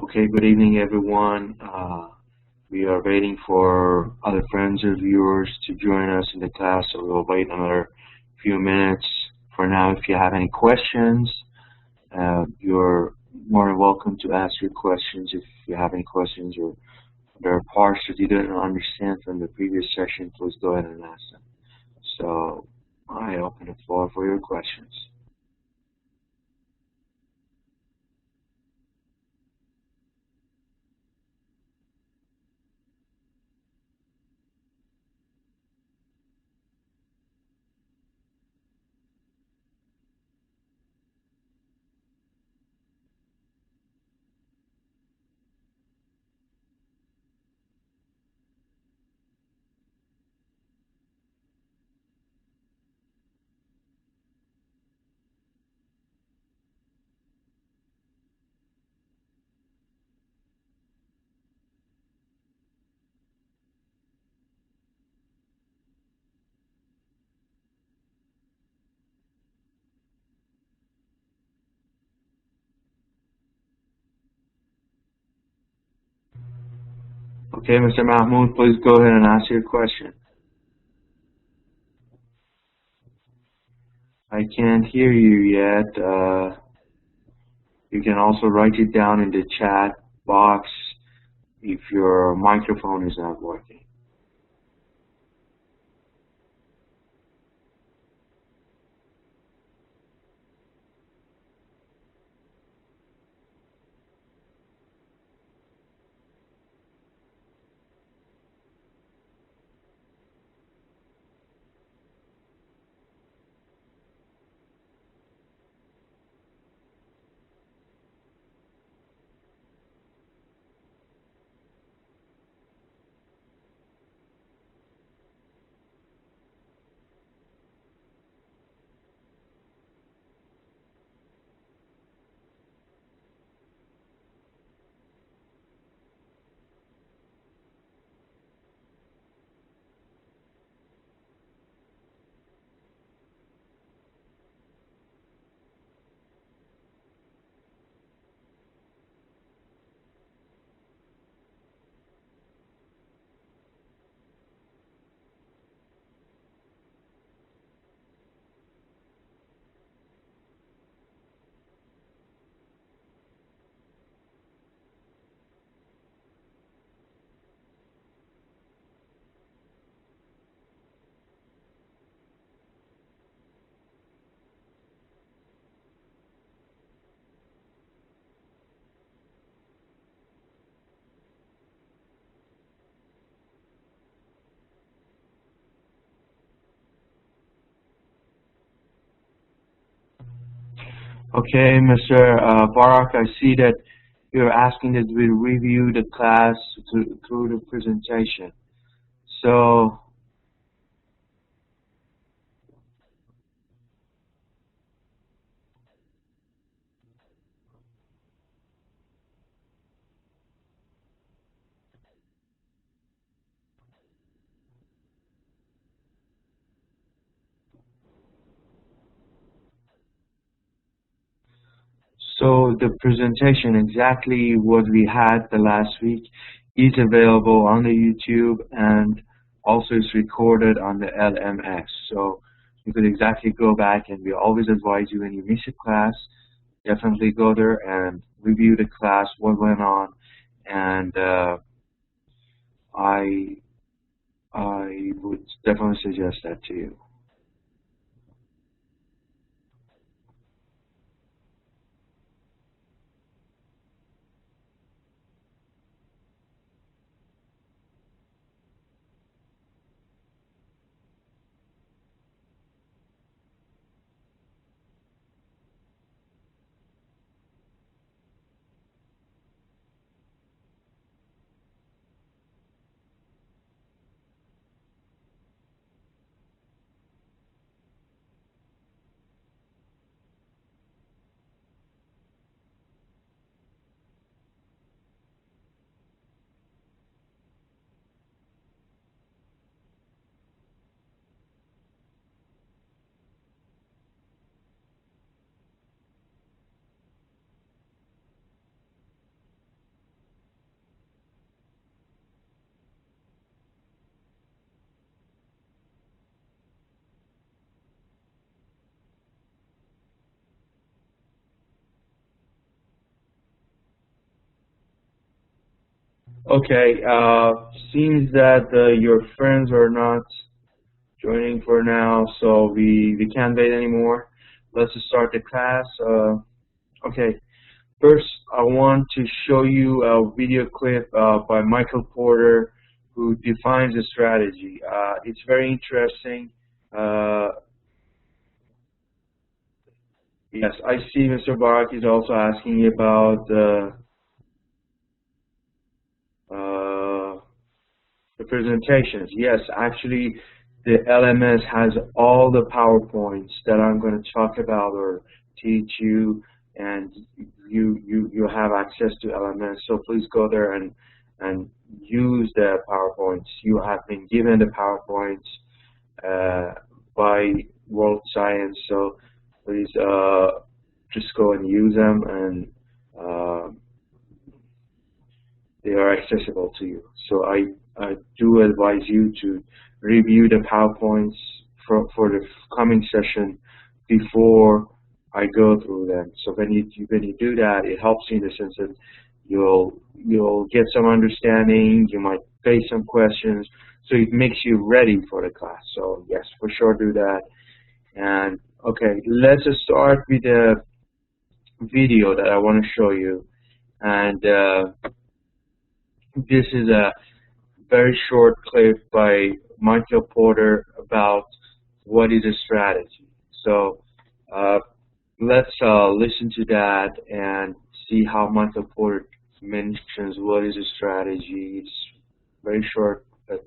Okay, good evening, everyone. We are waiting for other friends or viewers to join us in the class, so we'll wait another few minutes. For now, if you have any questions, you're more than welcome to ask your questions. If you have any questions or there are parts that you didn't understand from the previous session, please go ahead and ask them. So I open the floor for your questions. Okay, Mr. Mahmoud, please go ahead and ask your question. I can't hear you yet. You can also write it down in the chat box if your microphone is not working. Okay, Mr. Barak, I see that you're asking that we review the class through the presentation. So, so the presentation, exactly what we had the last week, is available on the YouTube and also is recorded on the LMS. So you could exactly go back, and we always advise you when you miss a class, definitely go there and review the class, what went on, and I would definitely suggest that to you. Okay, seems that your friends are not joining for now, so we can't wait anymore. Let's start the class. Okay, first I want to show you a video clip by Michael Porter who defines a strategy. It's very interesting. Uh, yes, I see Mr. Barak is also asking about uh, the presentations. Yes, actually, the LMS has all the PowerPoints that I'm going to talk about or teach you, and you have access to LMS. So please go there and use the PowerPoints. You have been given the PowerPoints by World Science. So please just go and use them, and uh, they are accessible to you. So I do advise you to review the PowerPoints for the coming session before I go through them. So when you do that, it helps you in the sense that you'll get some understanding. You might face some questions, so it makes you ready for the class. So yes, for sure do that. And okay, let's just start with the video that I want to show you. And this is a very short clip by Michael Porter about what is a strategy. So uh, let's listen to that and see how Michael Porter mentions what is a strategy. It's very short but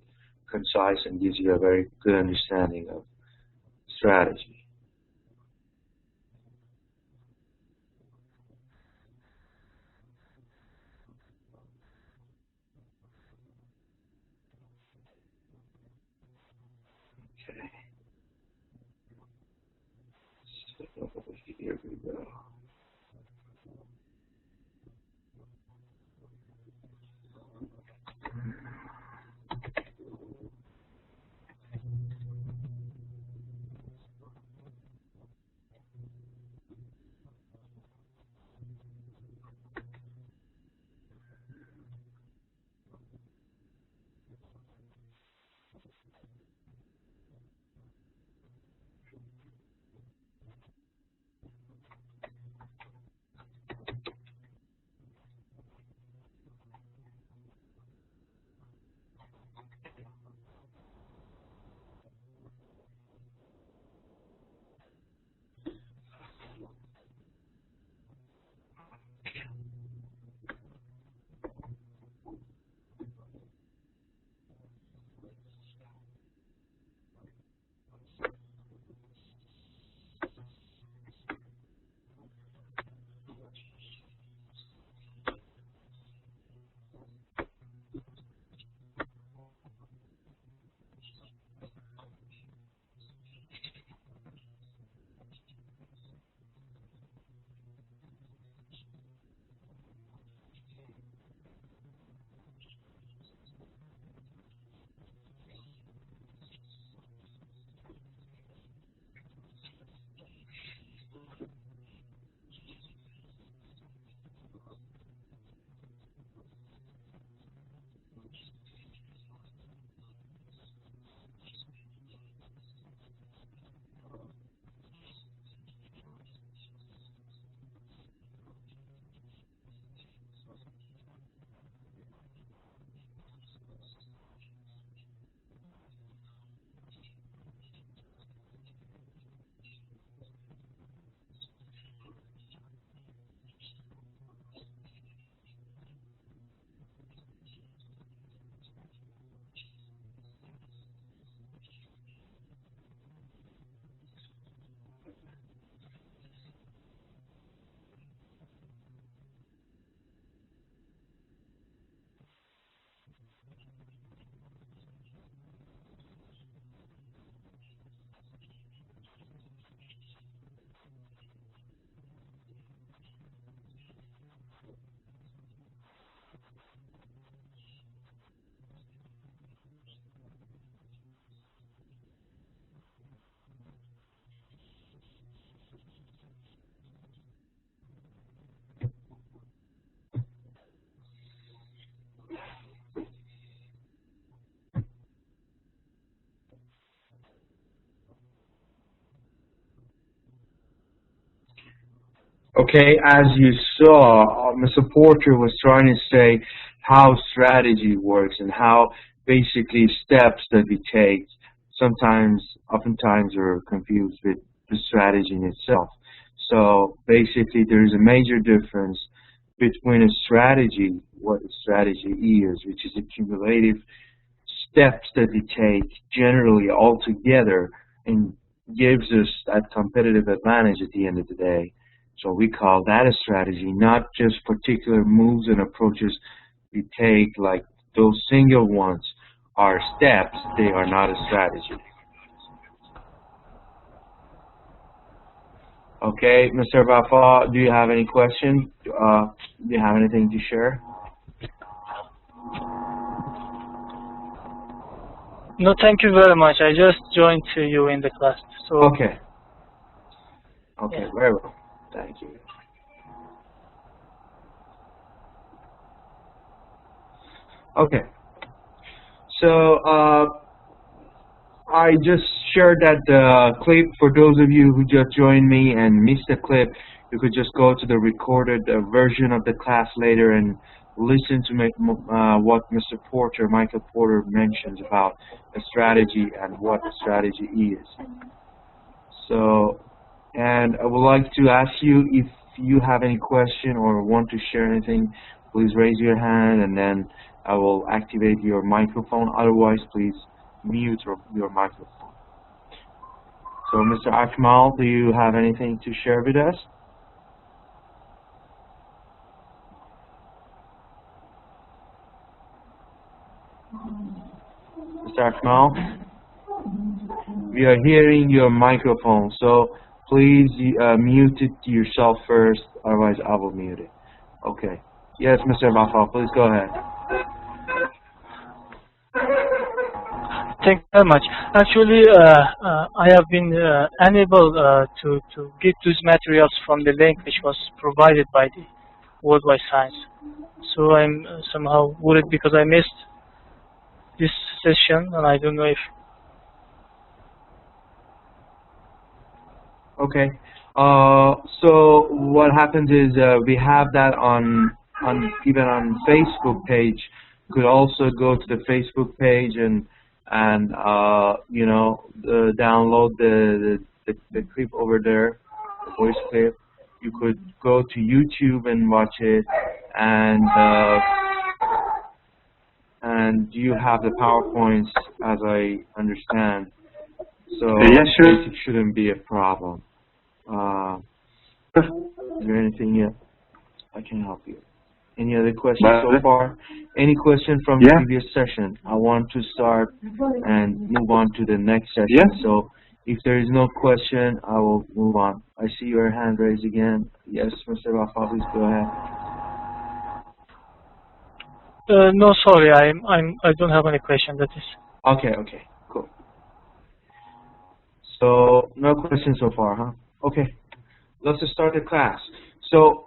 concise and gives you a very good understanding of strategy. Okay, so here we go. Okay, as you saw, Mr. Porter was trying to say how strategy works and how basically steps that we take oftentimes are confused with the strategy in itself. So basically there is a major difference between a strategy, what a strategy is, which is a cumulative steps that we take generally all together and gives us that competitive advantage at the end of the day. So we call that a strategy, not just particular moves and approaches we take, like those single ones are steps, they are not a strategy. Okay, Mr. Bafa, do you have any question? Do you have anything to share? No, thank you very much. I just joined you in the class. So okay. Okay, yeah. Very well. Thank you. Okay. So I just shared that clip for those of you who just joined me and missed the clip. You could just go to the recorded version of the class later and listen to what Mr. Michael Porter mentions about a strategy and what a strategy is. So, and I would like to ask you if you have any question or want to share anything, please raise your hand and then I will activate your microphone. Otherwise, please mute your microphone. So, Mr. Akmal, do you have anything to share with us? Mr. Akmal, we are hearing your microphone, so please mute it yourself first, otherwise I will mute it. Okay. Yes, Mr. Bafa, please go ahead. thank you very much. Actually, I have been unable to get these materials from the link which was provided by the Worldwide Science. So I'm somehow worried because I missed this session, and I don't know if. Okay. So what happens is we have that on even on Facebook page. You could also go to the Facebook page and you know download the clip over there, the voice clip. You could go to YouTube and watch it, and you have the PowerPoints as I understand. So yes, sure. it shouldn't be a problem. Is there anything yet I can help you? Any other questions so far? Any question from the previous session? I want to start and move on to the next session. Yeah. So if there is no question, I will move on. I see your hand raised again. Yes, Mr. Rafa, please go ahead. No, sorry, I don't have any question. That is. Okay, cool. So no questions so far, huh? Okay, let's just start the class. So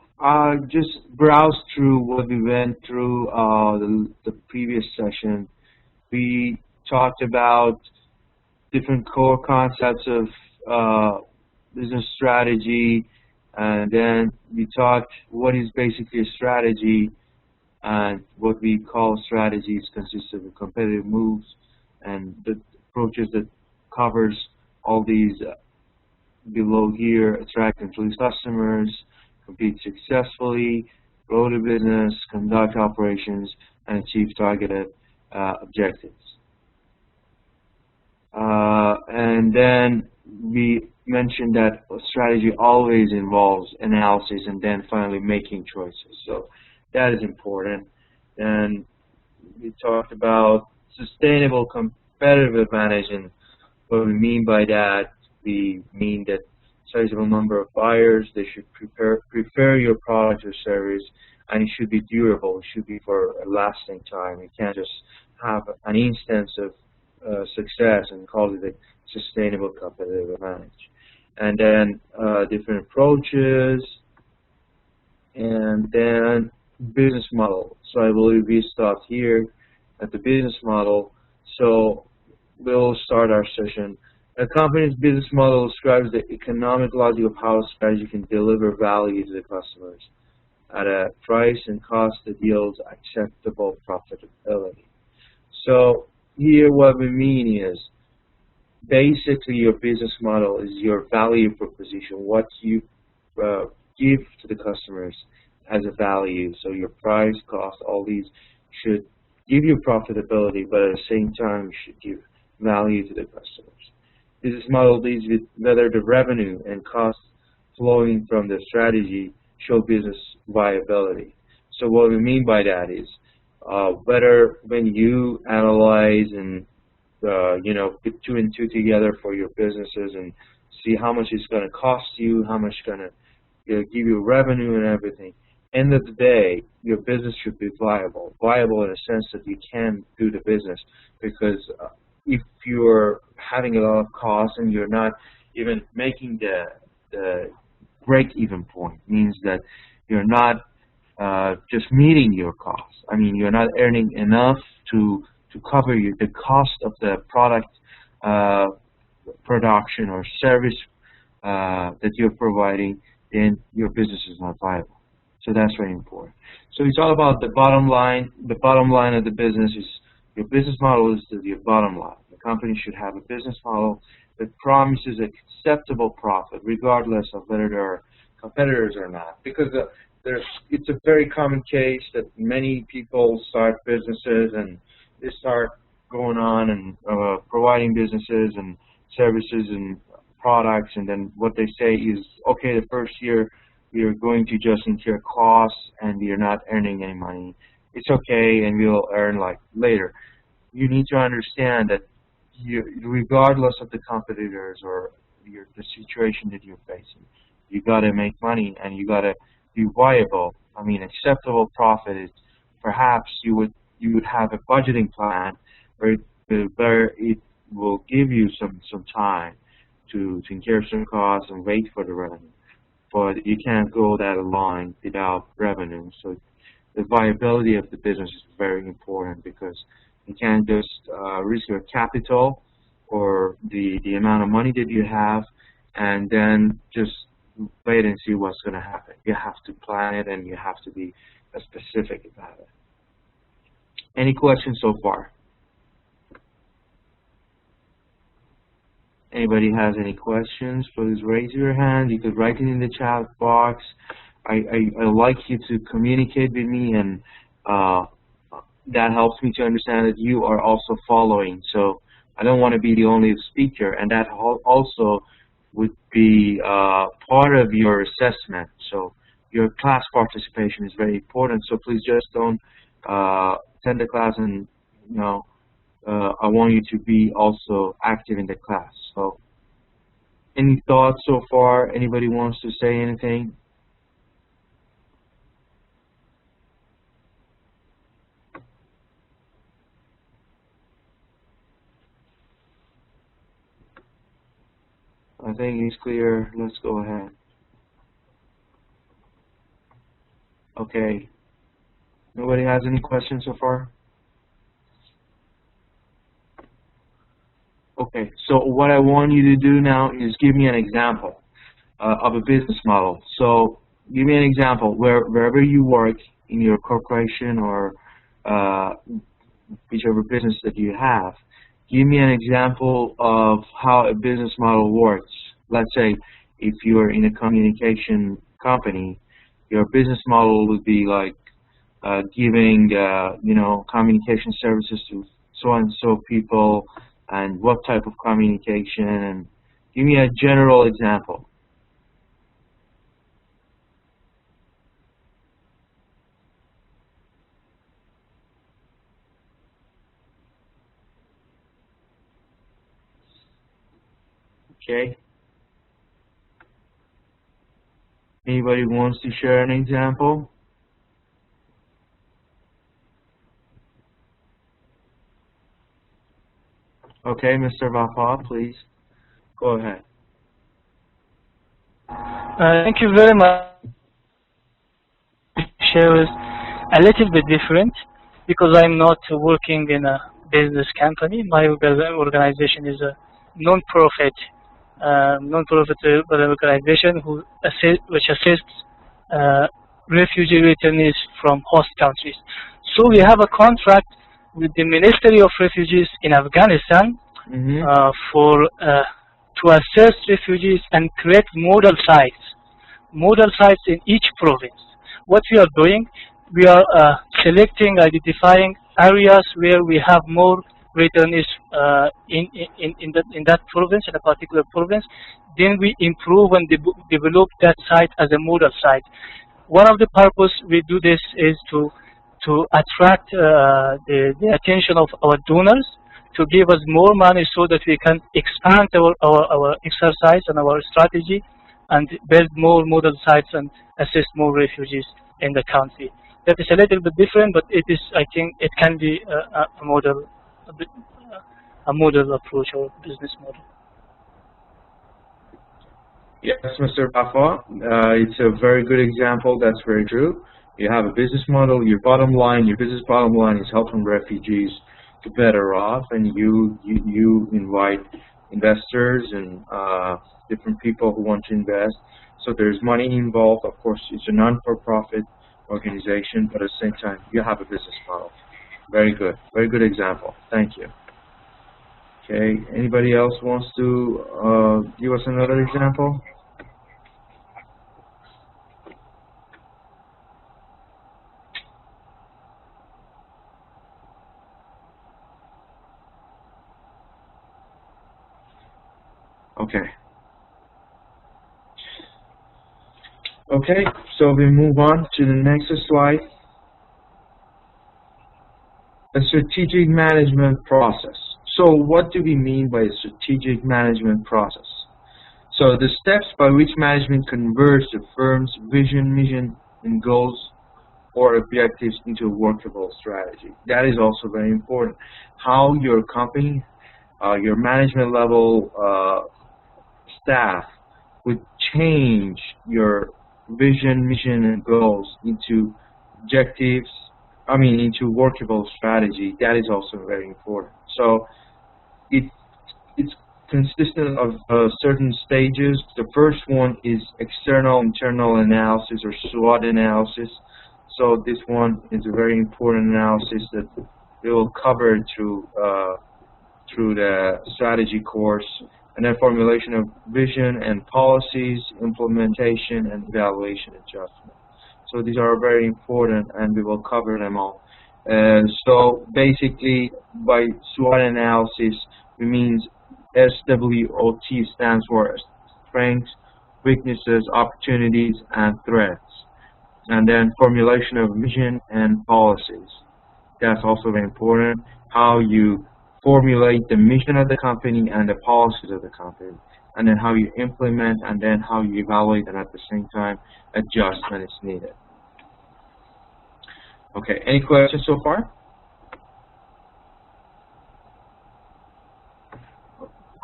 just browse through what we went through the previous session. We talked about different core concepts of business strategy, and then we talked what is basically a strategy, and what we call strategies consists of competitive moves and the approaches that covers all these below here: attract and please customers, compete successfully, grow the business, conduct operations, and achieve targeted objectives. And then we mentioned that a strategy always involves analysis and then finally making choices. So that is important. And we talked about sustainable competitive advantage, and what we mean by that, we mean that sizable number of buyers, they should prefer your product or service, and it should be durable. It should be for a lasting time. You can't just have an instance of success and call it a sustainable competitive advantage. And then different approaches, and then business model. So I believe we stopped here at the business model. So we'll start our session A company's business model describes the economic logic of how a strategy can deliver value to the customers at a price and cost that yields acceptable profitability. So here what we mean is basically your business model is your value proposition, what you give to the customers as a value. So your price, cost, all these should give you profitability, but at the same time you should give value to the customers. Business model deals with whether the revenue and costs flowing from the strategy show business viability. So what we mean by that is whether when you analyze and put two and two together for your businesses and see how much it's going to cost you, how much it's going to give you revenue and everything. End of the day, your business should be viable. Viable in a sense that you can do the business, because if you're having a lot of costs and you're not even making the break-even point, means that you're not just meeting your costs. I mean, you're not earning enough to cover the cost of the product production or service that you're providing, then your business is not viable. So that's very important. So it's all about the bottom line. The bottom line of the business is your business model is your bottom line. The company should have a business model that promises acceptable profit, regardless of whether there are competitors or not. Because it's a very common case that many people start businesses and they start going on and providing businesses and services and products, and then what they say is, okay, the first year we are going to just incur costs and we are not earning any money. It's okay, and we'll earn like later. You need to understand that regardless of the competitors or the situation that you're facing, you got to make money and you got to be viable. I mean, acceptable profit is perhaps you would have a budgeting plan where it will give you some time to incur some costs and wait for the revenue. But you can't go that long without revenue. So the viability of the business is very important, because you can't just risk your capital or the amount of money that you have and then just wait and see what's going to happen. You have to plan it and you have to be specific about it. Any questions so far? Anybody has any questions, please raise your hand. You could write it in the chat box. I like you to communicate with me, and that helps me to understand that you are also following. So I don't want to be the only speaker, and that also would be part of your assessment. So your class participation is very important. So please just don't attend the class and I want you to be also active in the class. So any thoughts so far? Anybody wants to say anything? I think it's clear. Let's go ahead. Okay. Nobody has any questions so far? Okay, so what I want you to do now is give me an example of a business model. So give me an example wherever you work in your corporation or whichever business that you have. Give me an example of how a business model works. Let's say if you're in a communication company, your business model would be like giving communication services to so and so people, and what type of communication, and give me a general example. Okay. Anybody wants to share an example? Okay, Mr. Vafa, please go ahead. Thank you very much. Share is a little bit different because I'm not working in a business company. My organization is a non-profit non-profit organization which assists refugee returnees from host countries. So we have a contract with the Ministry of Refugees in Afghanistan for to assess refugees and create model sites in each province. What we are doing, we are identifying areas where we have more returnees in that province, in a particular province. Then we improve and develop that site as a model site. One of the purpose we do this is to attract the attention of our donors to give us more money so that we can expand our exercise and our strategy and build more model sites and assist more refugees in the country. That is a little bit different, but it is, I think, it can be a model approach or business model. Yes, Mr. Bafa, it's a very good example. That's very true. You have a business model. Your business bottom line is helping refugees to better off, and you invite investors and different people who want to invest. So there's money involved. Of course, it's a non-for-profit organization, but at the same time, you have a business model. Very good example. Thank you. Okay, anybody else wants to give us another example? Okay, so we move on to the next slide. A strategic management process. So what do we mean by a strategic management process? So the steps by which management converts the firm's vision, mission, and goals or objectives into a workable strategy. That is also very important. How your company, your management level staff would change your vision, mission, and goals into into workable strategy. That is also very important. So it's consistent of certain stages. The first one is external, internal analysis or SWOT analysis. So this one is a very important analysis that we will cover through the strategy course. And then formulation of vision and policies, implementation, and evaluation adjustment. So these are very important, and we will cover them all. So basically, by SWOT analysis, it means SWOT stands for strengths, weaknesses, opportunities, and threats. And then formulation of vision and policies. That's also very important. How you formulate the mission of the company and the policies of the company, and then how you implement, and then how you evaluate, and at the same time adjust when it's needed. Okay, any questions so far?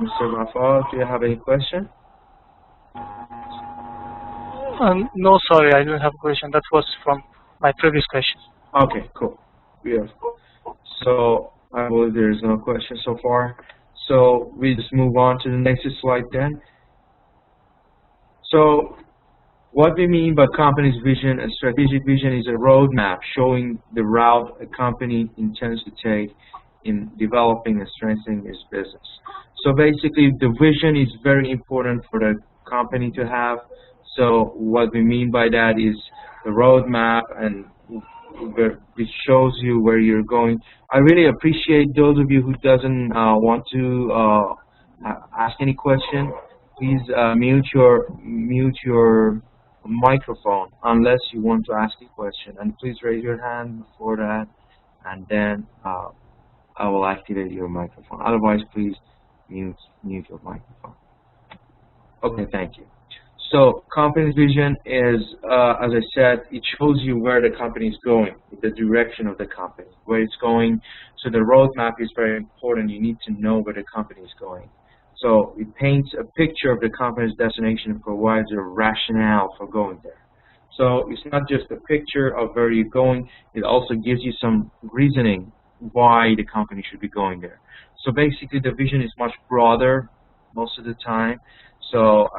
Mr. Rafal, do you have any question? No, sorry, I don't have a question. That was from my previous question. Okay, cool. Beautiful. So I believe there is no question so far. So we just move on to the next slide then. So what we mean by company's vision, a strategic vision, is a roadmap showing the route a company intends to take in developing and strengthening its business. So basically, the vision is very important for the company to have. So what we mean by that is the roadmap, and it shows you where you're going. I really appreciate those of you who doesn't want to ask any question. Please mute your microphone unless you want to ask a question, and please raise your hand before that, and then I will activate your microphone. Otherwise, please mute your microphone. Okay, thank you. So company's vision is, as I said, it shows you where the company is going, the direction of the company, where it's going. So the roadmap is very important. You need to know where the company is going. So it paints a picture of the company's destination and provides a rationale for going there. So it's not just a picture of where you're going, it also gives you some reasoning why the company should be going there. So basically the vision is much broader most of the time. So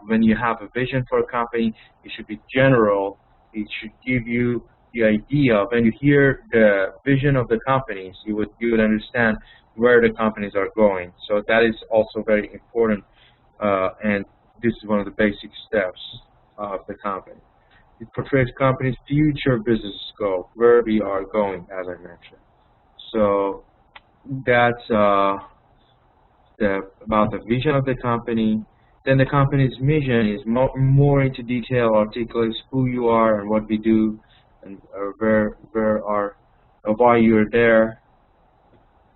when you have a vision for a company, it should be general. It should give you the idea. When you hear the vision of the companies, you would understand where the companies are going. So that is also very important, and this is one of the basic steps of the company. It portrays company's future business scope, where we are going, as I mentioned. So that's about the vision of the company. Then the company's mission is more into detail, articulates who you are and what we do, and why you're there.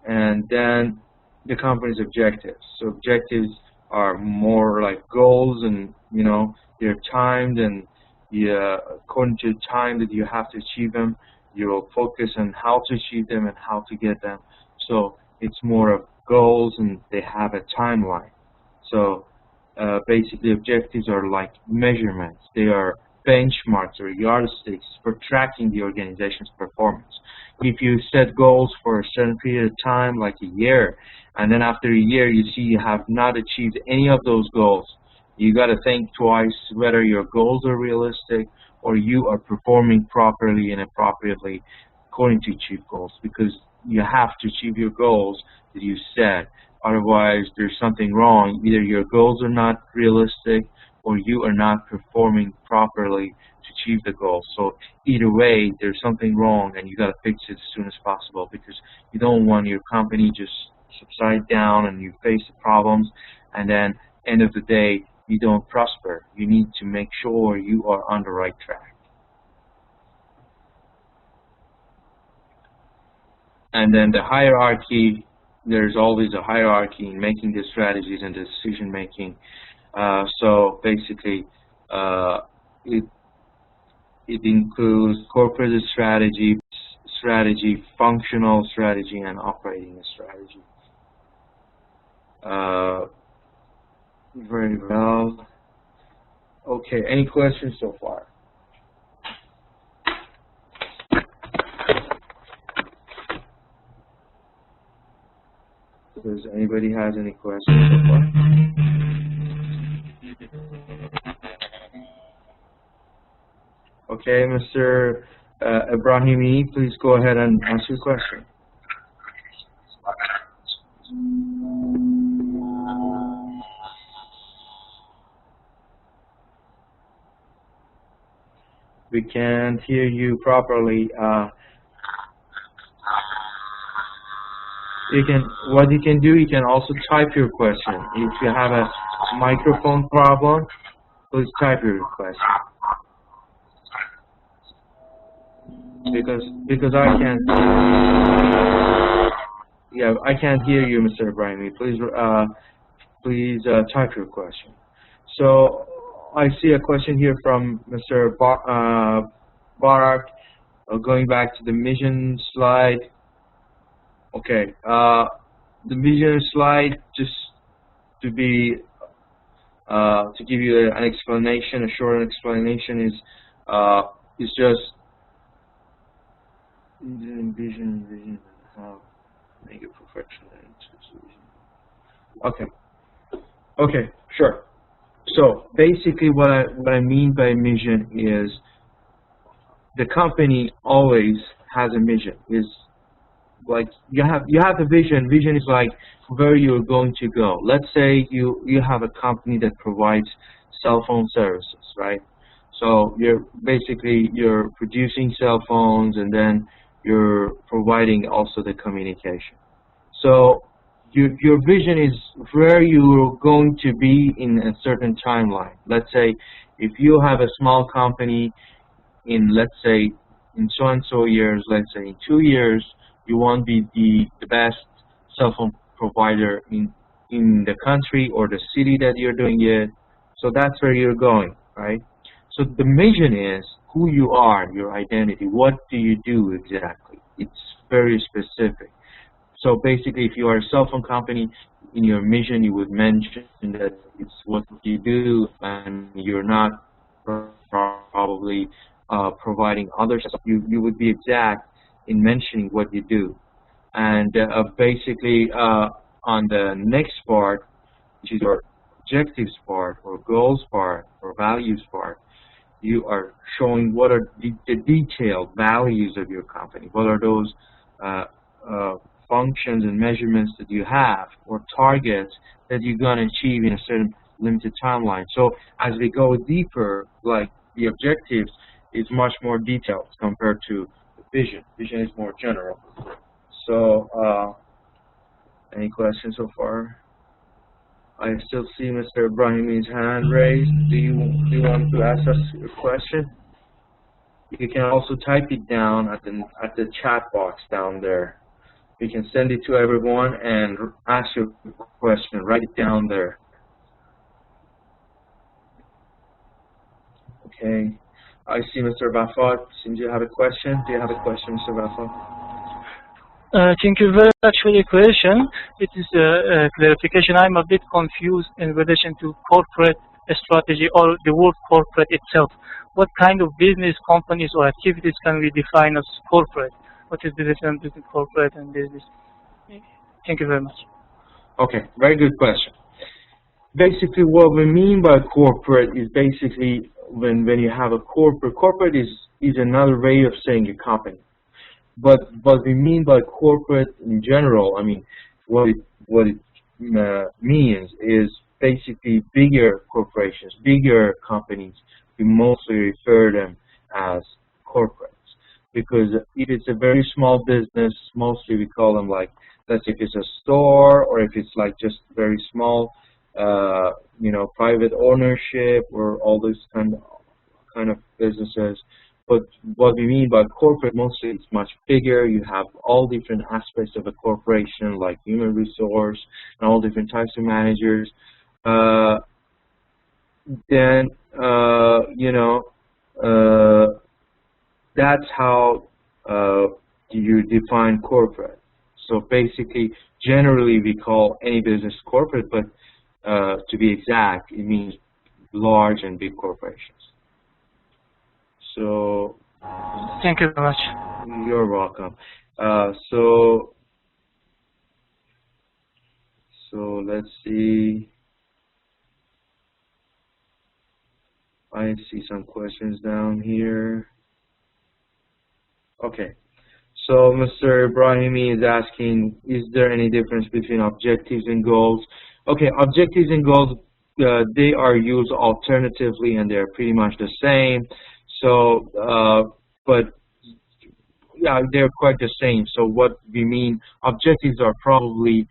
And then the company's objectives. So objectives are more like goals, and they're timed, and according to the time that you have to achieve them, you will focus on how to achieve them and how to get them. So it's more of goals, and they have a timeline. So basically, objectives are like measurements. They are benchmarks or yardsticks for tracking the organization's performance. If you set goals for a certain period of time, like a year, and then after a year you see you have not achieved any of those goals, you got to think twice whether your goals are realistic or you are performing properly and appropriately according to achieve goals, because you have to achieve your goals that you set. Otherwise, there's something wrong. Either your goals are not realistic or you are not performing properly to achieve the goal. So either way, there's something wrong, and you got to fix it as soon as possible, because you don't want your company just subside down and you face the problems, and then end of the day, you don't prosper. You need to make sure you are on the right track. And then the hierarchy, there's always a hierarchy in making the strategies and the decision making. So basically, it includes corporate strategy, functional strategy, and operating strategy. Very well. Okay, any questions so far? Does anybody has any questions so far? Okay, Mr. Ibrahimi, please go ahead and ask your question. We can't hear you properly. What you can do, you can also type your question. If you have a microphone problem, please type your question. Because I can't. Yeah, I can't hear you, Mr. Ibrahimi. Please type your question. So I see a question here from Mr. Barak. Going back to the mission slide. Okay, the vision slide, just to give you an explanation, a short explanation, is just vision, how make it professional. Okay, sure. So basically, what I mean by mission is the company always has a mission. Is like you have the vision. Vision is like where you're going to go. Let's say you have a company that provides cell phone services, right? So you're producing cell phones, and then you're providing also the communication. So your vision is where you're going to be in a certain timeline. Let's say if you have a small company in, let's say, in so and so years, let's say in 2 years, you want to be the best cell phone provider in the country or the city that you're doing it. So that's where you're going, right? So the mission is who you are, your identity. What do you do exactly? It's very specific. So basically, if you are a cell phone company, in your mission you would mention that it's what you do, and you're not probably providing other stuff. You would be exact in mentioning what you do. And basically, on the next part, which is your objectives part or goals part or values part, you are showing what are the detailed values of your company. What are those uh, uh, functions and measurements that you have or targets that you're going to achieve in a certain limited timeline. So as we go deeper, like the objectives is much more detailed compared to the vision. Vision is more general. So any questions so far? I still see Mr. Ibrahimi's hand raised. Do you want to ask us a question? You can also type it down at the chat box down there. You can send it to everyone and ask your question. Write it down there. Okay. I see Mr. Bafat. Seems you have a question. Do you have a question, Mr. Bafat? Thank you very much for the question. It is a clarification. I'm a bit confused in relation to corporate strategy or the word corporate itself. What kind of business, companies, or activities can we define as corporate? What is the difference between corporate and business? Thank you very much. Okay, very good question. Basically, what we mean by corporate is basically when you have a corporate is another way of saying a company. But what we mean by corporate in general, I mean, what it means is basically bigger corporations, bigger companies. We mostly refer them as corporates because if it's a very small business, mostly we call them like, let's say if it's a store or if it's like just very small, private ownership or all those kind of businesses. But what we mean by corporate, mostly it's much bigger. You have all different aspects of a corporation, like human resource and all different types of managers. That's how you define corporate. So basically, generally we call any business corporate, but to be exact, it means large and big corporations. So, thank you very much. You're welcome. So let's see. I see some questions down here. Okay. So Mr. Ibrahimi is asking, is there any difference between objectives and goals? Okay, objectives and goals, they are used alternatively and they're pretty much the same. So, but yeah, they're quite the same. So what we mean, objectives are probably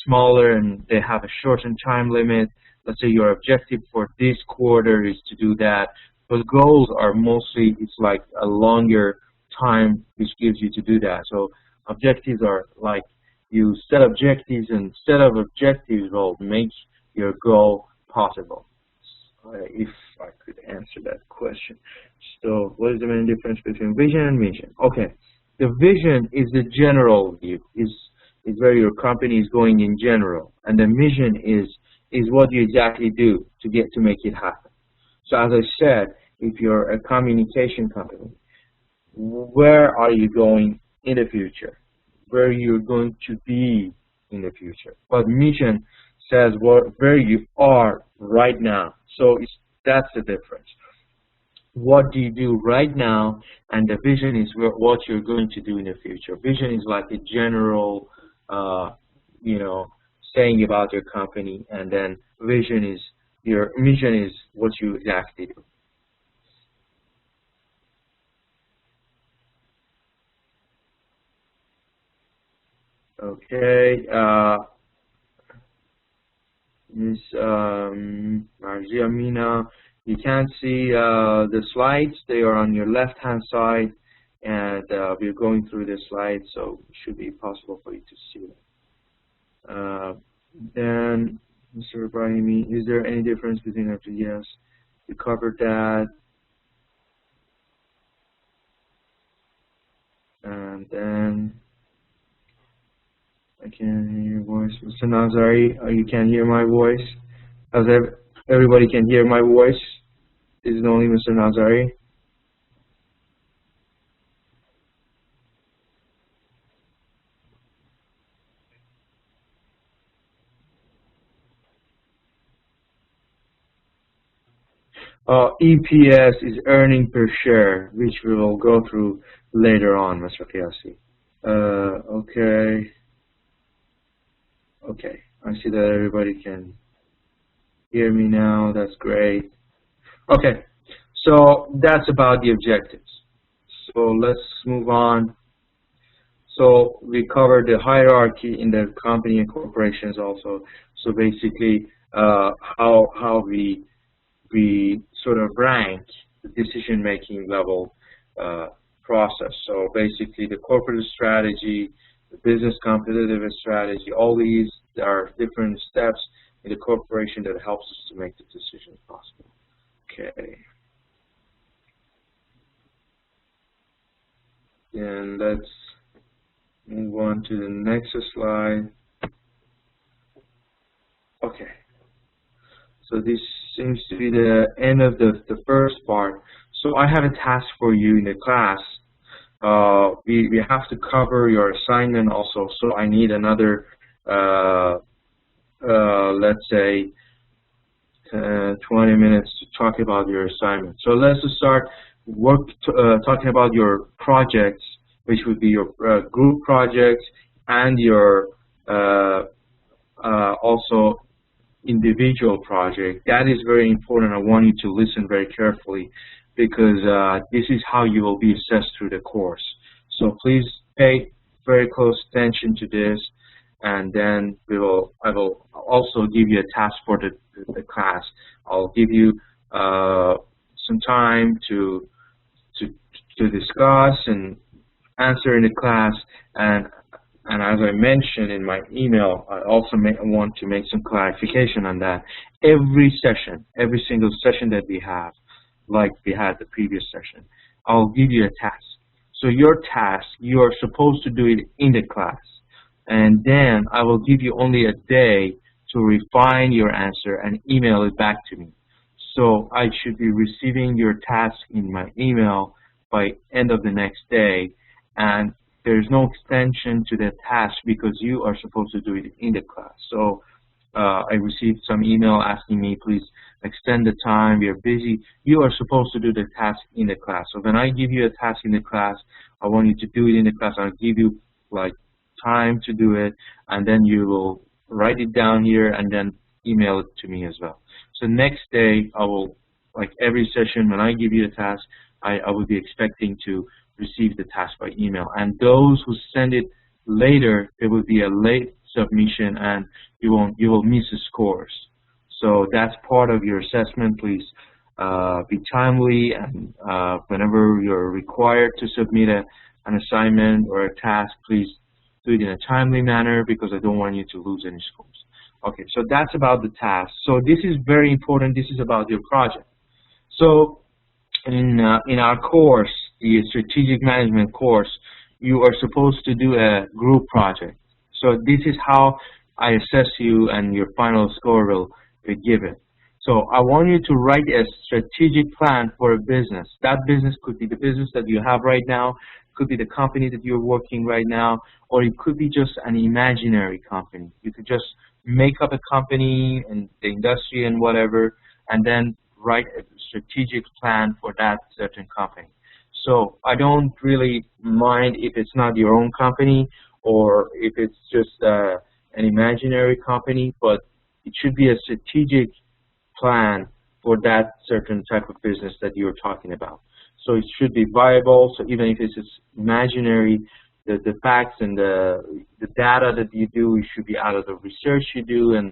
smaller and they have a shortened time limit. Let's say your objective for this quarter is to do that. But goals are mostly, it's like a longer time which gives you to do that. So objectives are like you set objectives and set of objectives will make your goal possible. If I could answer that question. So what is the main difference between vision and mission? Okay, the vision is the general view, is where your company is going in general, and the mission is what you exactly do to make it happen. So as I said, if you're a communication company, where are you going in the future? Where you're going to be in the future. But mission says where you are right now. So that's the difference. What do you do right now, and the vision is what you're going to do in the future. Vision is like a general, saying about your company, and then vision is your mission is what you exactly do. Okay. Ms. Marzia Mina, you can't see the slides. They are on your left-hand side, and we're going through the slides, so it should be possible for you to see them. Then, Mr. Ibrahimi, is there any difference between the two? Yes, we covered that. And then, I can't hear your voice. Mr. Nazari, you can hear my voice? As everybody can hear my voice? Is it only Mr. Nazari? EPS is earning per share, which we will go through later on, Mr. Qiyasi. Okay. Okay. I see that everybody can hear me now. That's great. Okay. So that's about the objectives. So let's move on. So we covered the hierarchy in the company and corporations also. So basically, how we sort of rank the decision-making level process. So basically, the corporate strategy, the business competitive strategy, all these are different steps in the corporation that helps us to make the decision possible. Okay. And let's move on to the next slide. Okay. So this seems to be the end of the first part. So I have a task for you in the class. We have to cover your assignment also. So I need another, let's say, 20 minutes to talk about your assignment. So let's start talking about your projects, which would be your group projects and your also individual project. That is very important. I want you to listen very carefully because this is how you will be assessed through the course. So please pay very close attention to this, and then I will also give you a task for the class. I'll give you some time to discuss and answer in the class, and as I mentioned in my email, I also want to make some clarification on that. Every session, every single session that we have, like we had the previous session, I'll give you a task. So your task, you are supposed to do it in the class. And then I will give you only a day to refine your answer and email it back to me. So I should be receiving your task in my email by end of the next day. And there's no extension to the task because you are supposed to do it in the class. So I received some email asking me, please extend the time, we are busy. You are supposed to do the task in the class. So when I give you a task in the class, I want you to do it in the class. I'll give you like time to do it, and then you will write it down here and then email it to me as well. So next day, I will, like every session, when I give you a task, I will be expecting to receive the task by email. And those who send it later, it will be a late submission, and you will miss the scores. So that's part of your assessment. Please be timely, and whenever you're required to submit an assignment or a task, please do it in a timely manner because I don't want you to lose any scores. Okay, so that's about the task. So this is very important. This is about your project. So in our course, the strategic management course, you are supposed to do a group project. So this is how I assess you, and your final score will be given. So I want you to write a strategic plan for a business. That business could be the business that you have right now, could be the company that you're working right now, or it could be just an imaginary company. You could just make up a company in the industry and whatever, and then write a strategic plan for that certain company. So I don't really mind if it's not your own company or if it's just an imaginary company, but it should be a strategic plan for that certain type of business that you're talking about. So it should be viable. So even if it's imaginary, the facts and the data that you do, it should be out of the research you do, and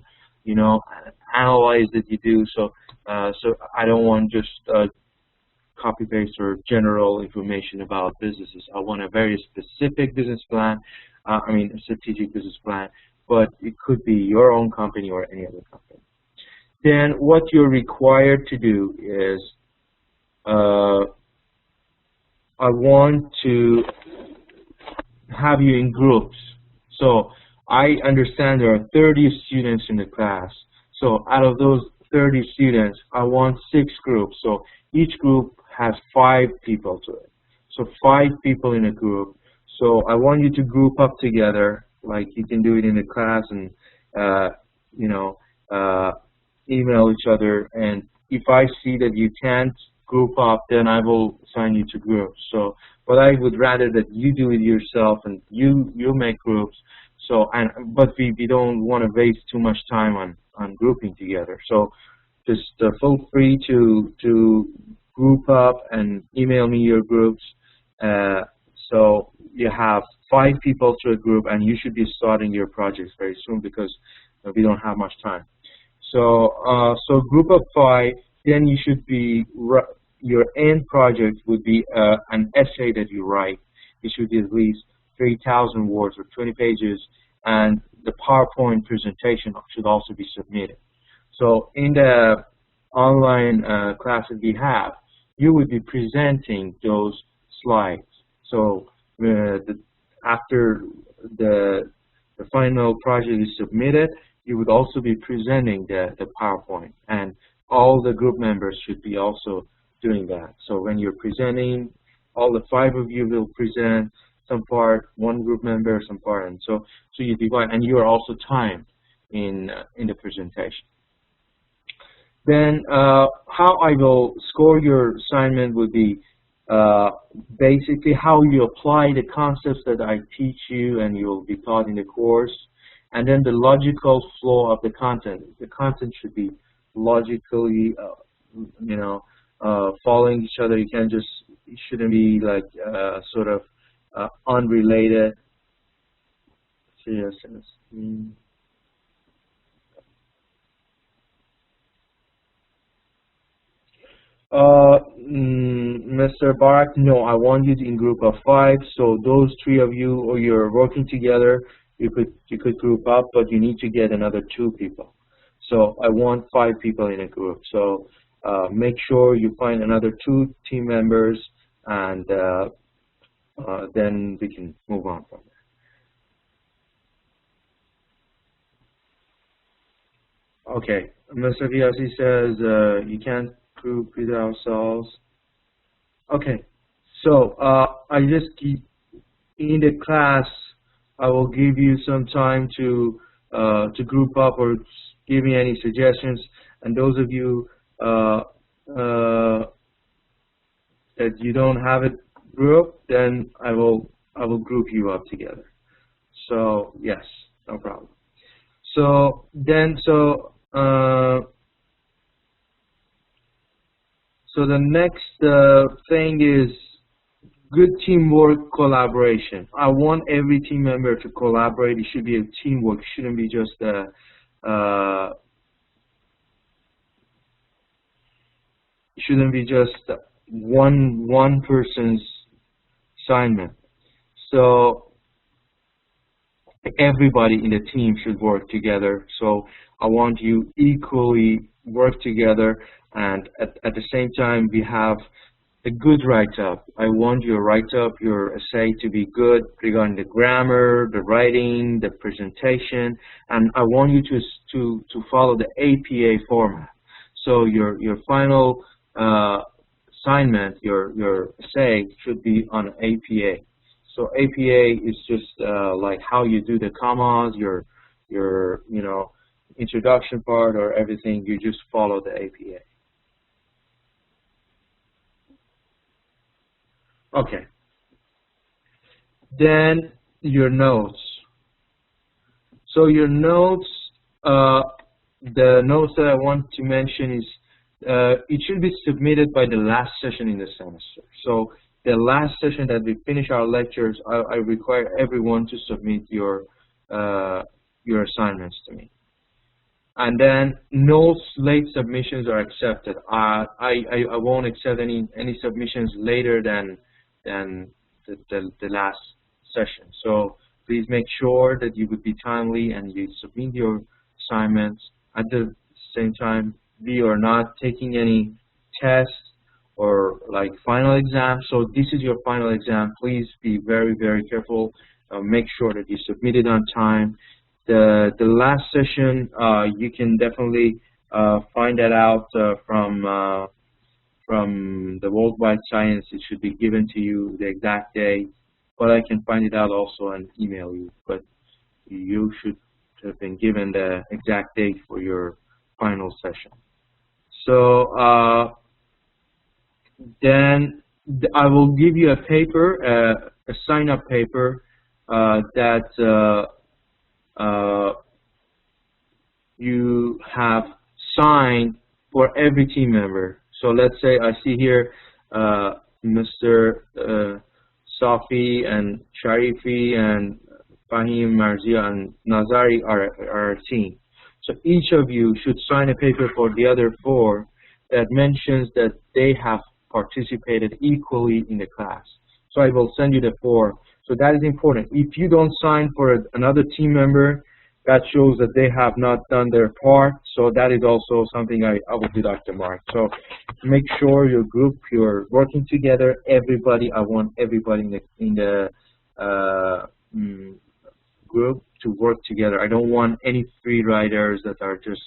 analyze that you do. So so I don't want just copy paste or general information about businesses. I want a very specific business plan. A strategic business plan, but it could be your own company or any other company. Then what you're required to do is I want to have you in groups. So I understand there are 30 students in the class. So out of those 30 students, I want 6 groups. So each group has 5 people to it. So 5 people in a group. So I want you to group up together, like you can do it in the class, and email each other and if I see that you can't group up, then I will assign you to groups. So, but I would rather that you do it yourself and you make groups. So, but we don't want to waste too much time on grouping together. So, just feel free to group up and email me your groups. So you have 5 people to a group, and you should be starting your projects very soon because we don't have much time. So, so group of 5. Then you should be your end project would be an essay that you write. It should be at least 3,000 words or 20 pages, and the PowerPoint presentation should also be submitted. So in the online class that we have, you would be presenting those slides. So after the final project is submitted, you would also be presenting the PowerPoint, and all the group members should be also doing that. So when you're presenting, all the 5 of you will present some part, one group member some part, and so you divide, and you are also timed in the presentation. Then how I will score your assignment would be basically how you apply the concepts that I teach you and you'll be taught in the course, and then the logical flow of the content. The content should be logically, following each other. You can't just, it shouldn't be like sort of unrelated. Mr. Barak, no, I want you in group of 5. So those 3 of you, or you're working together, you could group up, but you need to get another 2 people. So I want 5 people in a group. So make sure you find another 2 team members, and then we can move on from there. Okay, Mr. Viasi says you can't group with ourselves. Okay, so I just keep in the class. I will give you some time to group up or give me any suggestions. And those of you that you don't have a group, then I will group you up together. So yes, no problem. So then so the next thing is good teamwork, collaboration. I want every team member to collaborate. It should be a teamwork. It shouldn't be just one person's assignment. So everybody in the team should work together. So I want you equally work together, and at the same time we have a good write-up. I want your write-up, your essay to be good regarding the grammar, the writing, the presentation, and I want you to follow the APA format. So your final assignment, your essay should be on APA. So APA is just like how you do the commas, your introduction part or everything. You just follow the APA. Okay. Then your notes. So your notes, the notes that I want to mention is it should be submitted by the last session in the semester. So the last session that we finish our lectures, I require everyone to submit your assignments to me. And then no late submissions are accepted. I won't accept any submissions later than the last session. So please make sure that you would be timely and you submit your assignments. At the same time, we are not taking any tests or like final exam. So this is your final exam. Please be very, very careful. Make sure that you submit it on time. The last session, you can definitely find that out from the Worldwide Science. It should be given to you the exact day, but I can find it out also and email you. But you should have been given the exact date for your final session. So then I will give you a paper, a sign-up paper that you have signed for every team member. So let's say I see here Mr. Safi and Sharifi and Fahim, Marzia, and Nazari are a team. So each of you should sign a paper for the other four that mentions that they have participated equally in the class. So I will send you the four. So that is important. If you don't sign for another team member, that shows that they have not done their part. So that is also something I will deduct the mark. So make sure your group, you're working together. Everybody, I want everybody in the group to work together. I don't want any free riders that are just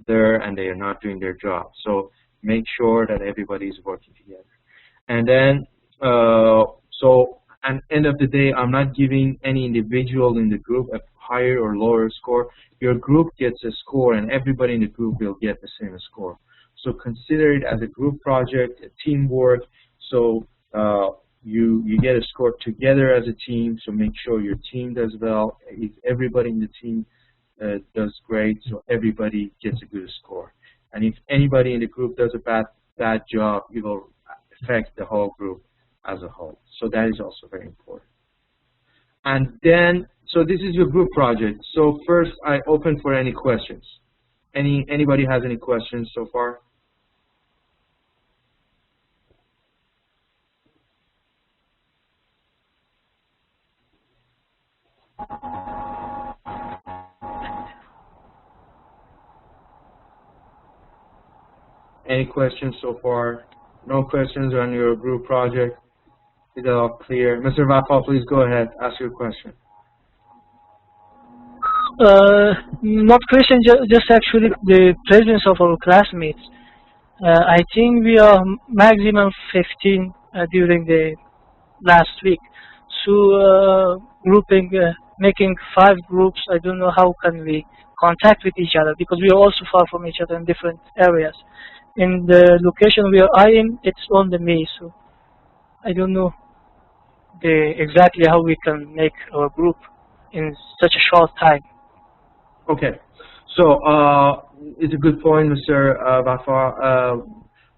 there and they are not doing their job. So make sure that everybody is working together. And then, so at the end of the day, I'm not giving any individual in the group a higher or lower score. Your group gets a score and everybody in the group will get the same score. So consider it as a group project, a teamwork. So you get a score together as a team, so make sure your team does well. If everybody in the team does great, so everybody gets a good score. And if anybody in the group does a bad job, it will affect the whole group as a whole. So that is also very important. And then, so this is your group project. So first, I open for any questions. Anybody has any questions so far? Any questions so far? No questions on your group project? Is it all clear? Mr. Vafal, please go ahead. Ask your question. Not question, just actually the presence of our classmates. I think we are maximum 15 during the last week. So grouping, making 5 groups, I don't know how can we contact with each other because we are also far from each other in different areas. In the location where I am, it's only me, so I don't know exactly how we can make our group in such a short time. Okay, so it's a good point, Mr. Vafar.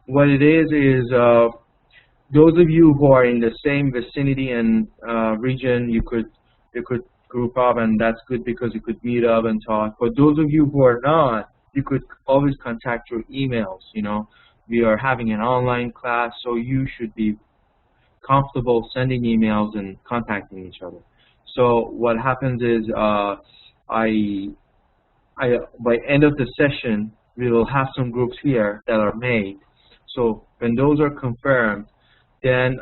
What it is those of you who are in the same vicinity and region, you could group up, and that's good because you could meet up and talk. But those of you who are not, you could always contact through emails. You know, we are having an online class, so you should be comfortable sending emails and contacting each other. So what happens is, by end of the session, we will have some groups here that are made. So when those are confirmed, then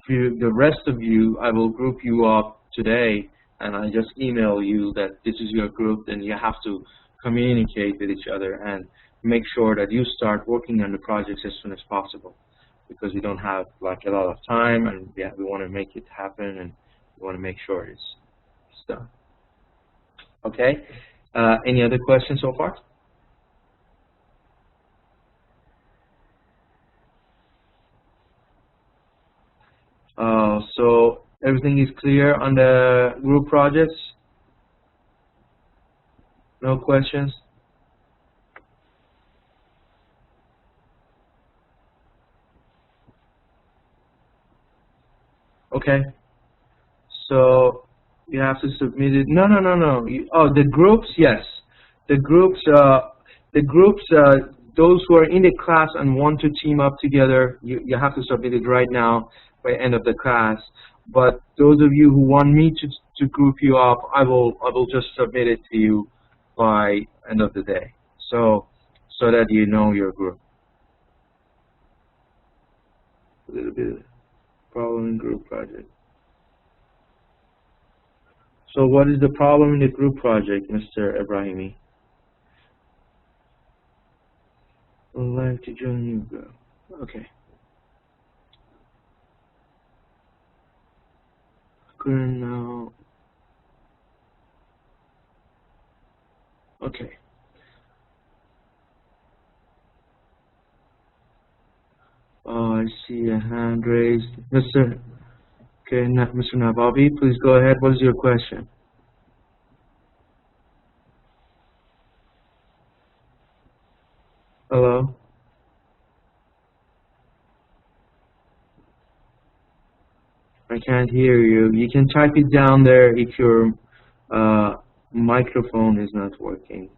the rest of you, I will group you up today, and I just email you that this is your group. Then you have to communicate with each other and make sure that you start working on the projects as soon as possible, because we don't have like a lot of time, and we want to make it happen, and we want to make sure it's done. Okay. Any other questions so far? So everything is clear on the group projects? No questions? Okay. So you have to submit it. No. Oh, the groups, yes. The groups, those who are in the class and want to team up together, you have to submit it right now by end of the class. But those of you who want me to group you up, I will just submit it to you by end of the day, so that you know your group. A little bit of problem in group project. So what is the problem in the group project, Mr. Ibrahimi? Would like to join you, group. Okay. Couldn't know. Okay. I see a hand raised. Mr. Nababi, please go ahead. What is your question? Hello? I can't hear you. You can type it down there if your uh, microphone is not working.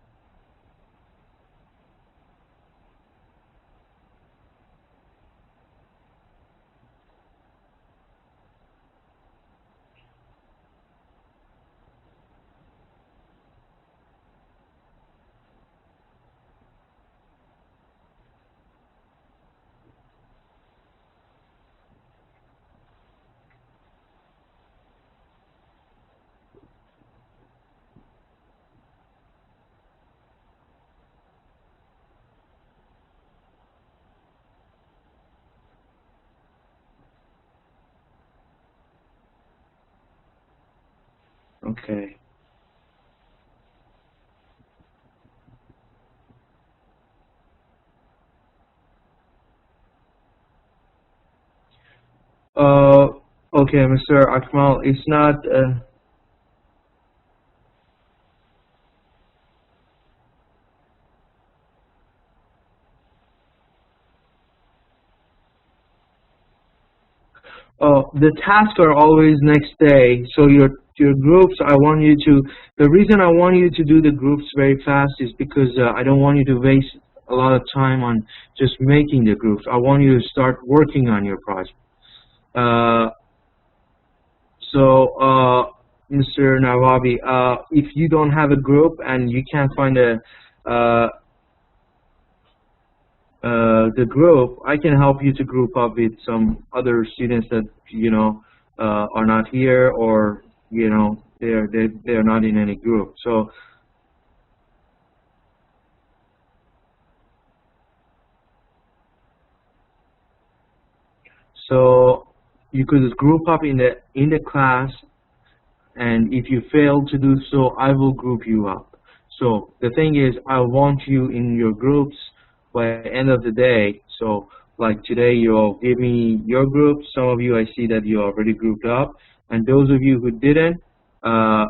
Okay. Uh, okay, Mr. Akmal, it's not. The tasks are always next day. So your groups, I want you to. The reason I want you to do the groups very fast is because I don't want you to waste a lot of time on just making the groups. I want you to start working on your project. Uh, Mr. Nawabi, if you don't have a group and you can't find uh, the group, I can help you to group up with some other students that are not here, or they're not in any group. So you could group up in the class, and if you fail to do so, I will group you up. So the thing is, I want you in your groups by the end of the day. So like today, you'll give me your group. Some of you, I see that you already grouped up, and those of you who didn't, uh,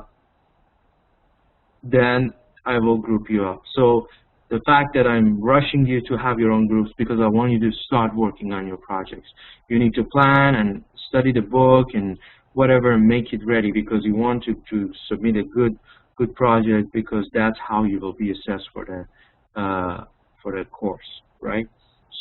then I will group you up. So the fact that I'm rushing you to have your own groups because I want you to start working on your projects. You need to plan and study the book and whatever and make it ready, because you want to submit a good project, because that's how you will be assessed for the course, right?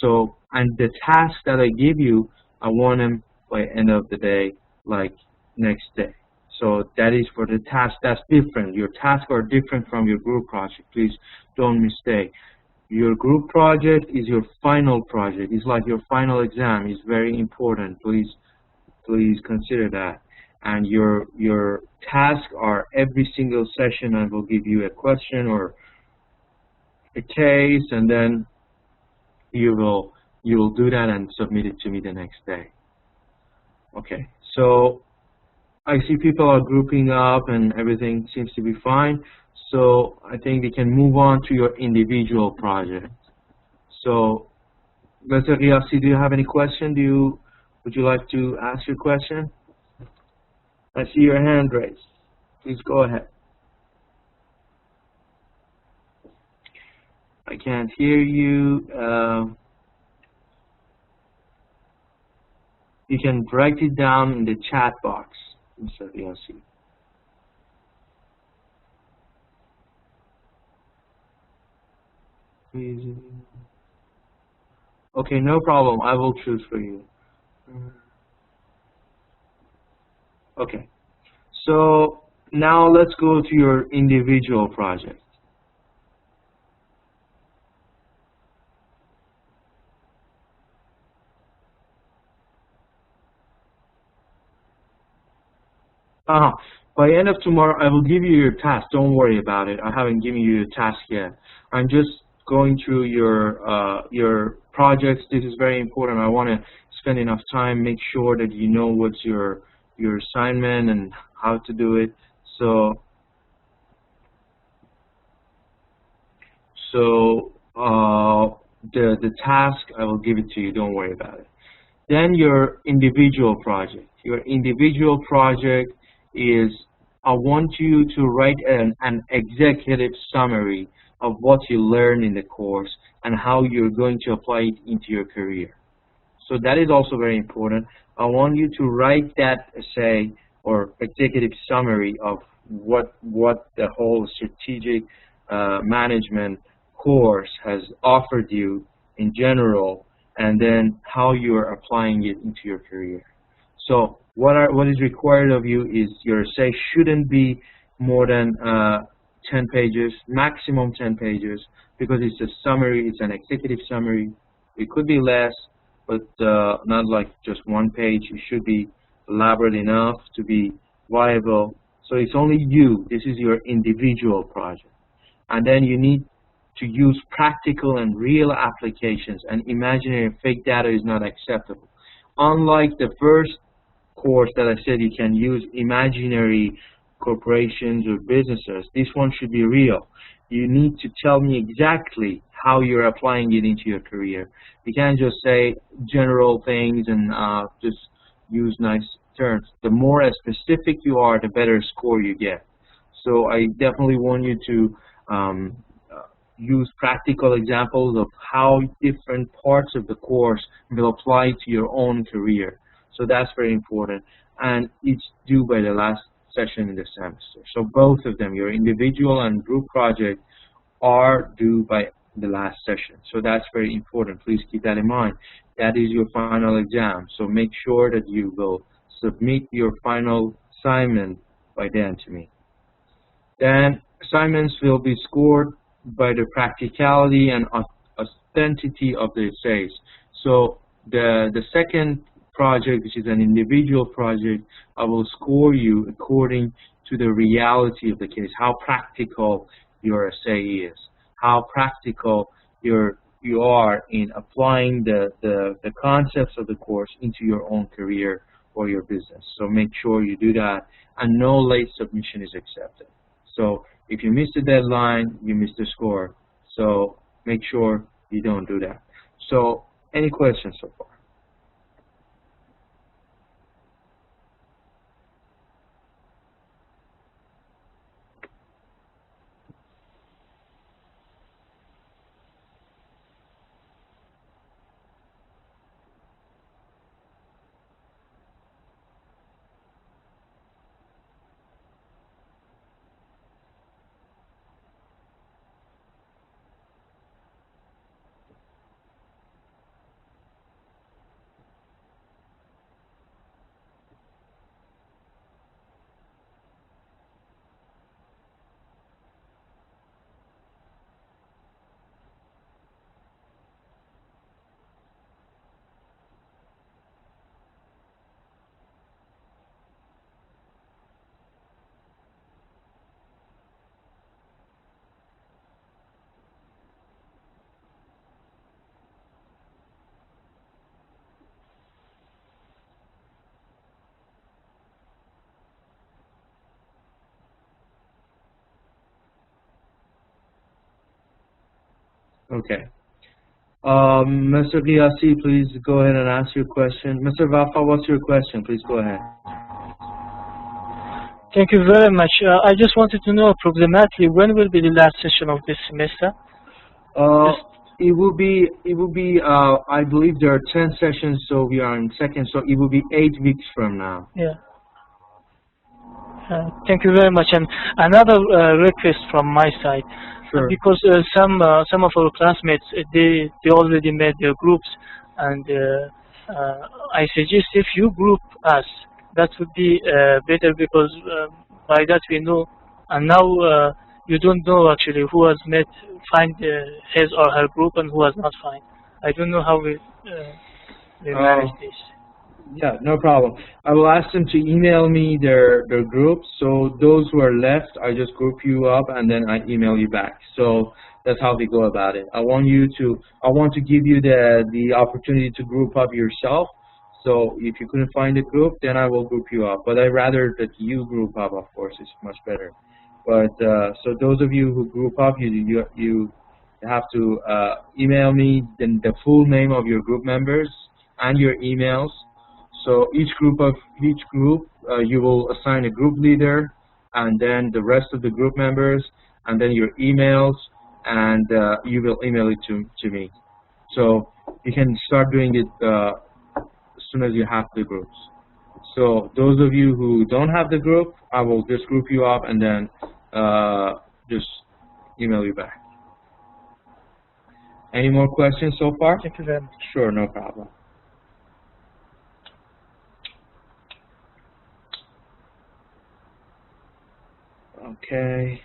So, and the tasks that I give you, I want them by end of the day, like next day. So that is for the task. That's different. Your tasks are different from your group project. Please don't mistake. Your group project is your final project. It's like your final exam. It's very important. Please consider that. And your tasks are every single session. I will give you a question or a case, and then you will do that and submit it to me the next day. Okay. So I see people are grouping up and everything seems to be fine. So I think we can move on to your individual project. So, Mr. Riassi, do you have any question? Would you like to ask your question? I see your hand raised. Please go ahead. I can't hear you. You can write it down in the chat box, Mr. Riassi. Please. Okay, no problem. I will choose for you. Okay. So now let's go to your individual project. By end of tomorrow, I will give you your task. Don't worry about it. I haven't given you your task yet. I'm just going through your projects. This is very important. I want to spend enough time, make sure that you know what's your assignment and how to do it. So the task, I will give it to you. Don't worry about it. Then your individual project. Your individual project is, I want you to write an executive summary of what you learned in the course and how you're going to apply it into your career. So that is also very important. I want you to write that essay or executive summary of what the whole strategic management course has offered you in general, and then how you are applying it into your career. So what is required of you is your essay shouldn't be more than 10 pages, maximum 10 pages, because it's a summary, it's an executive summary. It could be less, but not like just one page. It should be elaborate enough to be viable. So it's only you. This is your individual project. And then you need to use practical and real applications, and imaginary and fake data is not acceptable. Unlike the first course that I said you can use imaginary corporations or businesses, this one should be real. You need to tell me exactly how you're applying it into your career. You can't just say general things and just use nice terms. The more specific you are, the better score you get. So I definitely want you to use practical examples of how different parts of the course will apply to your own career. So that's very important, and it's due by the last session in the semester. So both of them, your individual and group project, are due by the last session. So that's very important. Please keep that in mind. That is your final exam. So make sure that you will submit your final assignment by then to me. Then assignments will be scored by the practicality and authenticity of the essays. So the second project, which is an individual project, I will score you according to the reality of the case, how practical your essay is, how practical you are in applying the concepts of the course into your own career or your business. So make sure you do that, and no late submission is accepted. So if you miss the deadline, you miss the score. So make sure you don't do that. So any questions so far? Okay. Mr. Ghiassi, please go ahead and ask your question. Mr. Vafa, what's your question? Please go ahead. Thank you very much. I just wanted to know approximately when will be the last session of this semester? It will be, I believe there are 10 sessions, so we are in second, so it will be 8 weeks from now. Yeah. Thank you very much. And another request from my side, Sure. because some of our classmates they already made their groups, and I suggest if you group us, that would be better, because by that we know. And now you don't know actually who has find his or her group and who has not find. I don't know how we manage this. Yeah, no problem. I will ask them to email me their groups. So those who are left, I just group you up and then I email you back. So that's how we go about it. I want to give you the opportunity to group up yourself. So if you couldn't find a group, then I will group you up. But I'd rather that you group up, of course, it's much better. But so those of you who group up, you You have to email me the full name of your group members and your emails. So each group, you will assign a group leader, and then the rest of the group members, and then your emails, and you will email it to me. So you can start doing it as soon as you have the groups. So those of you who don't have the group, I will just group you up and then just email you back. Any more questions so far? Thank you very much. Sure, no problem. Okay.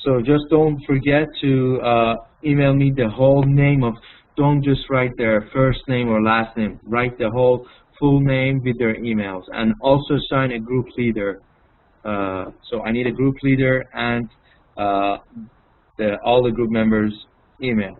So just don't forget to email me the whole name of, don't just write their first name or last name. Write the whole full name with their emails. And also assign a group leader. So I need a group leader and all the group members' emails.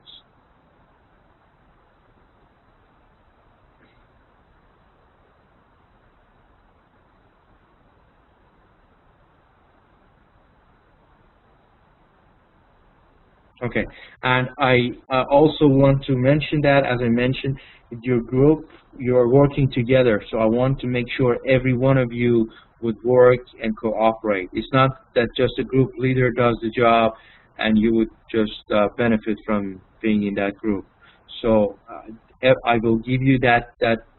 Okay, and I also want to mention that, as I mentioned, with your group, you're working together. So I want to make sure every one of you would work and cooperate. It's not that just a group leader does the job and you would just benefit from being in that group. So I will give you that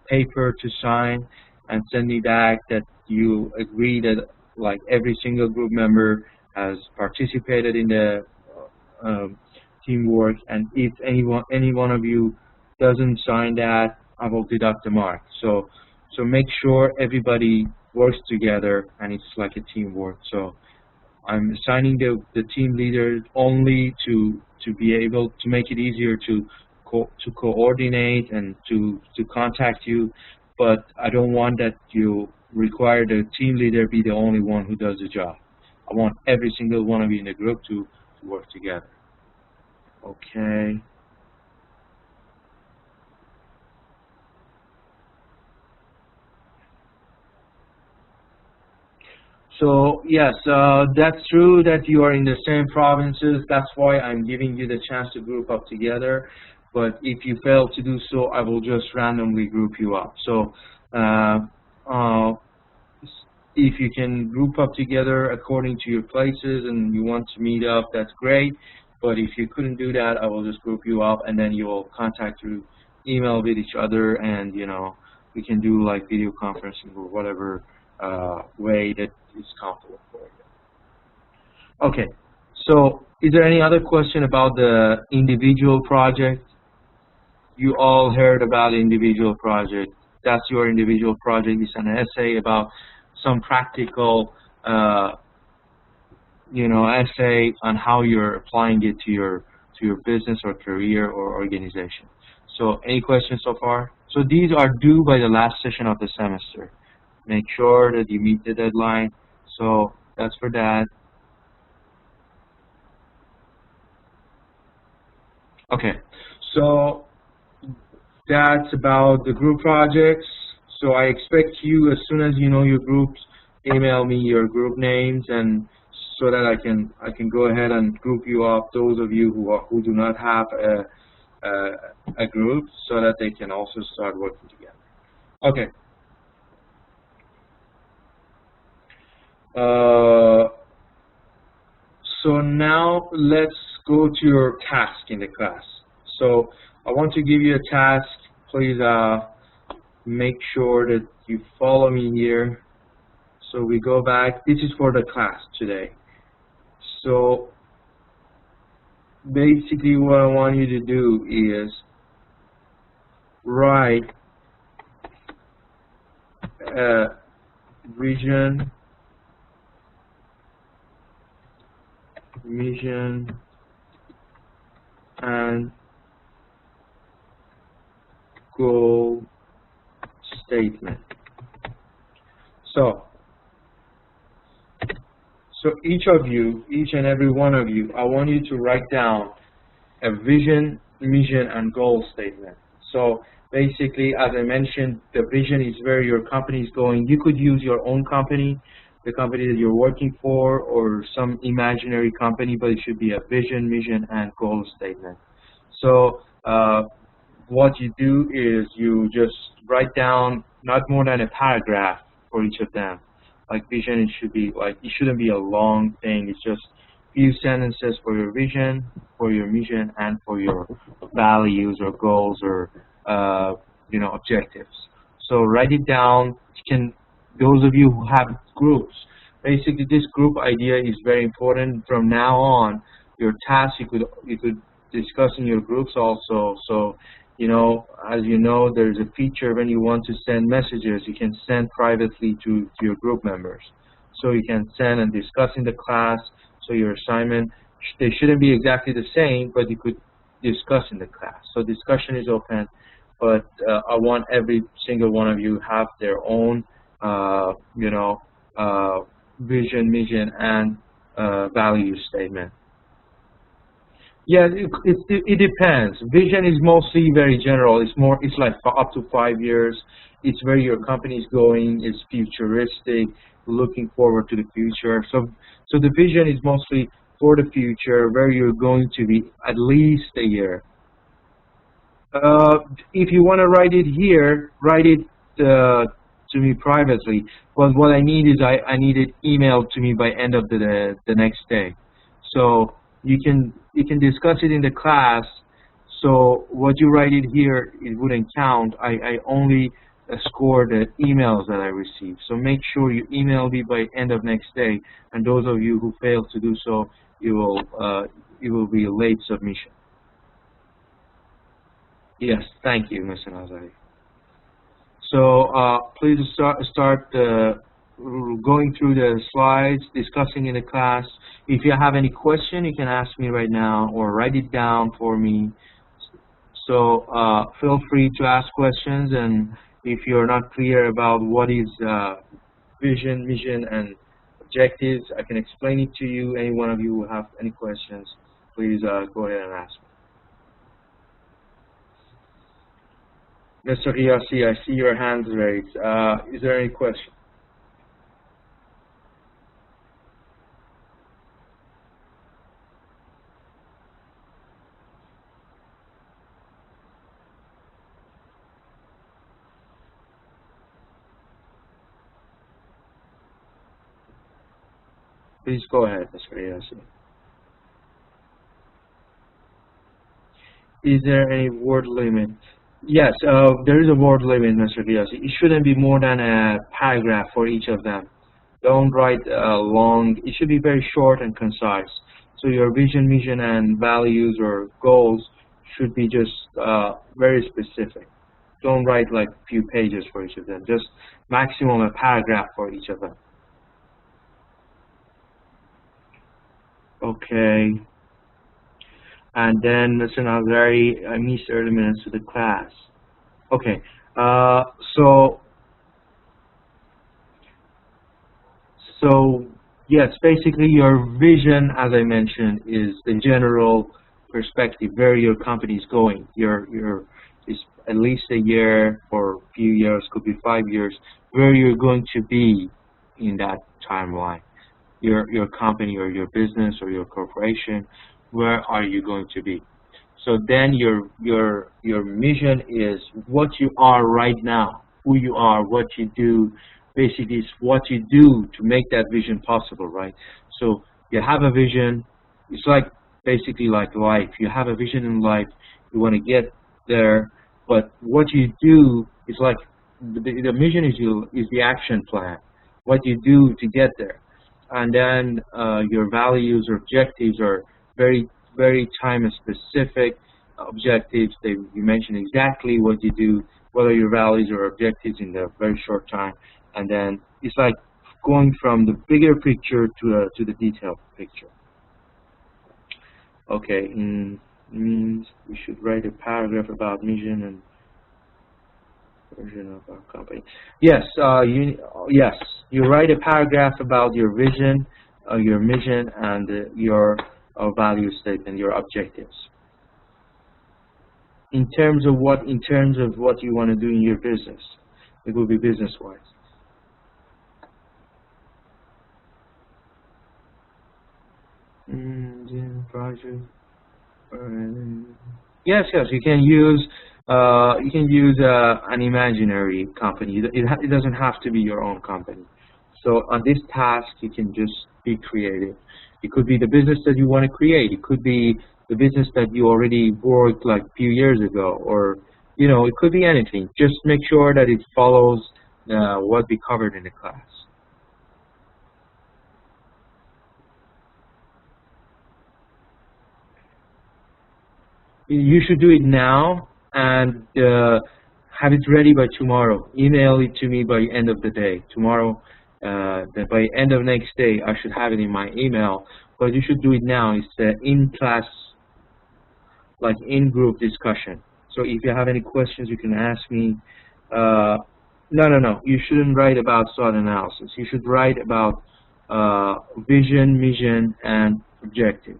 paper to sign and send me back that you agree that like every single group member has participated in the teamwork, and if any one of you doesn't sign that, I will deduct the mark. So make sure everybody works together and it's like a teamwork. So I'm assigning the team leader only to be able to make it easier to coordinate and to contact you, but I don't want that you require the team leader be the only one who does the job. I want every single one of you in the group to work together. Okay. So yes, that's true that you are in the same provinces. That's why I'm giving you the chance to group up together. But if you fail to do so, I will just randomly group you up. So if you can group up together according to your places and you want to meet up, that's great. But if you couldn't do that, I will just group you up, and then you will contact through email with each other, and we can do like video conferencing or whatever way that is comfortable for you. Okay, so is there any other question about the individual project? You all heard about the individual project. That's your individual project. It's an essay about some practical essay on how you're applying it to your business or career or organization. So any questions so far? So these are due by the last session of the semester. Make sure that you meet the deadline. So that's for that. Okay, so that's about the group projects. So I expect you, as soon as you know your groups, email me your group names, and so that I can go ahead and group you up, those of you who do not have a group, so that they can also start working together. Okay. So now let's go to your task in the class. So I want to give you a task. Please make sure that you follow me here. So we go back. This is for the class today. So basically what I want you to do is write a vision, mission, and goal statement. So each and every one of you, I want you to write down a vision, mission, and goal statement. So basically, as I mentioned, the vision is where your company is going. You could use your own company, the company that you're working for or some imaginary company, but it should be a vision, mission, and goal statement. So what you do is you just write down not more than a paragraph for each of them. Like vision, it should be like, it shouldn't be a long thing. It's just few sentences for your vision, for your mission, and for your values or goals or objectives. So write it down. You can, those of you who have groups, basically this group idea is very important. From now on, your tasks you could discuss in your groups also. So as you know, there's a feature when you want to send messages, you can send privately to your group members. So you can send and discuss in the class. So your assignment, they shouldn't be exactly the same, but you could discuss in the class. So discussion is open, but I want every single one of you have their own, vision, mission, and value statement. Yeah, it depends. Vision is mostly very general. It's like up to 5 years. It's where your company is going. It's futuristic, looking forward to the future. So the vision is mostly for the future, where you're going to be at least a year. If you want to write it here, write it to me privately. But what I need is I need it emailed to me by end of the next day. So you can discuss it in the class. So what you write it here, it wouldn't count. I only score the emails that I receive. So make sure you email me by end of next day. And those of you who fail to do so, you will be a late submission. Yes, thank you, Mr. Nazari. So please start going through the slides, discussing in the class. If you have any question, you can ask me right now or write it down for me. So feel free to ask questions, and if you're not clear about what is vision, mission, and objectives, I can explain it to you. Any one of you who have any questions, please go ahead and ask me. Mr. Riyasi, I see your hands raised. Is there any question? Please go ahead, Mr. Riyasi. Is there any word limit? Yes, there is a word limit, Mr. Riyasi. It shouldn't be more than a paragraph for each of them. Don't write long. It should be very short and concise. So your vision, mission, and values or goals should be just very specific. Don't write like a few pages for each of them. Just maximum a paragraph for each of them. Okay. And then, Mr. Nazari, I missed early minutes to the class. Okay. So yes, basically your vision, as I mentioned, is the general perspective where your company is going. It's at least a year or a few years, could be 5 years, where you're going to be in that timeline. Your company or your business or your corporation, where are you going to be? So then your mission is what you are right now, who you are, what you do. Basically, it's what you do to make that vision possible, right? So you have a vision. It's like basically like life. You have a vision in life. You want to get there, but what you do is like the mission is the action plan. What you do to get there. And then your values or objectives are very, very time-specific objectives. You mention exactly what you do, what are your values or objectives in the very short time. And then it's like going from the bigger picture to the detailed picture. Okay, means we should write a paragraph about mission and version of our company. Yes, you write a paragraph about your vision, your mission, and your value statement, your objectives. In terms of what you want to do in your business, it will be business-wise. project. Yes, yes, you can use an imaginary company. It doesn't have to be your own company. So on this task, you can just be creative. It could be the business that you want to create. It could be the business that you already worked like a few years ago, or it could be anything. Just make sure that it follows what we covered in the class. You should do it now and have it ready by tomorrow. Email it to me by end of the day. Tomorrow, then by end of next day, I should have it in my email. But you should do it now. It's the in-class, like in-group discussion. So if you have any questions, you can ask me. No. You shouldn't write about SWOT analysis. You should write about vision, mission, and objectives.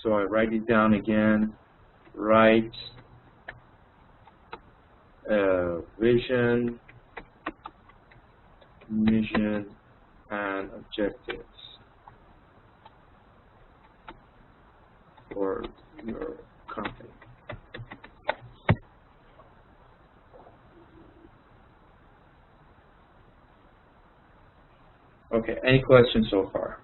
So I write it down again. Write vision, mission, and objectives for your company. Okay, any questions so far?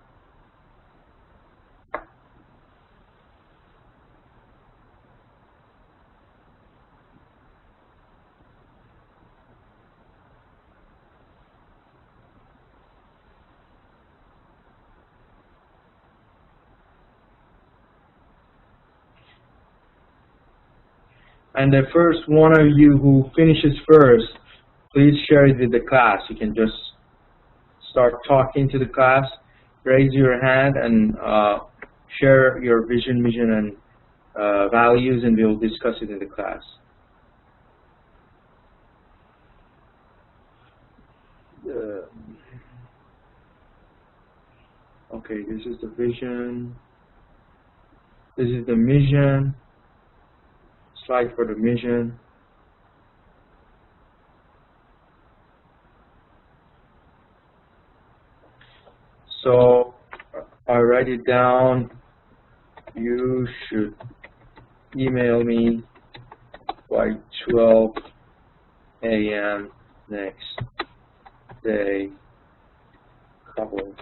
And the first one of you who finishes first, please share it with the class. You can just start talking to the class, raise your hand, and share your vision, mission, and values, and we'll discuss it in the class. Okay, this is the vision. This is the mission. Slide for the mission. So I write it down. You should email me by 12 a.m. next day, couple times.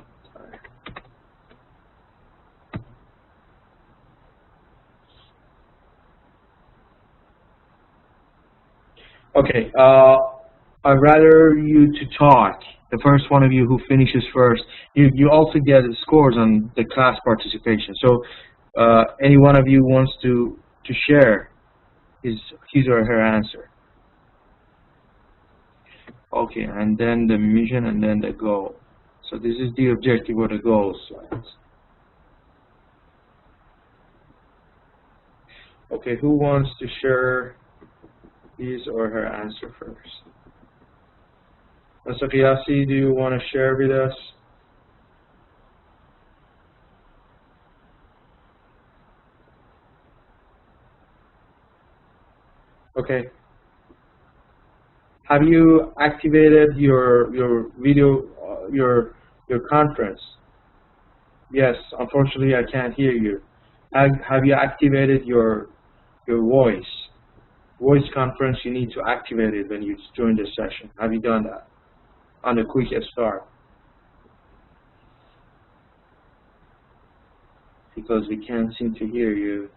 Okay, I'd rather you to talk. The first one of you who finishes first, you also get scores on the class participation. So any one of you wants to share his or her answer. Okay, and then the mission and then the goal. So this is the objective or the goal slides. Okay, who wants to share his or her answer first? Mr. Qiyasi, do you want to share with us? Okay. Have you activated your video, your conference? Yes. Unfortunately, I can't hear you. Have you activated your voice? Voice conference, you need to activate it when you join the session. Have you done that? On a quick start. Because we can't seem to hear you.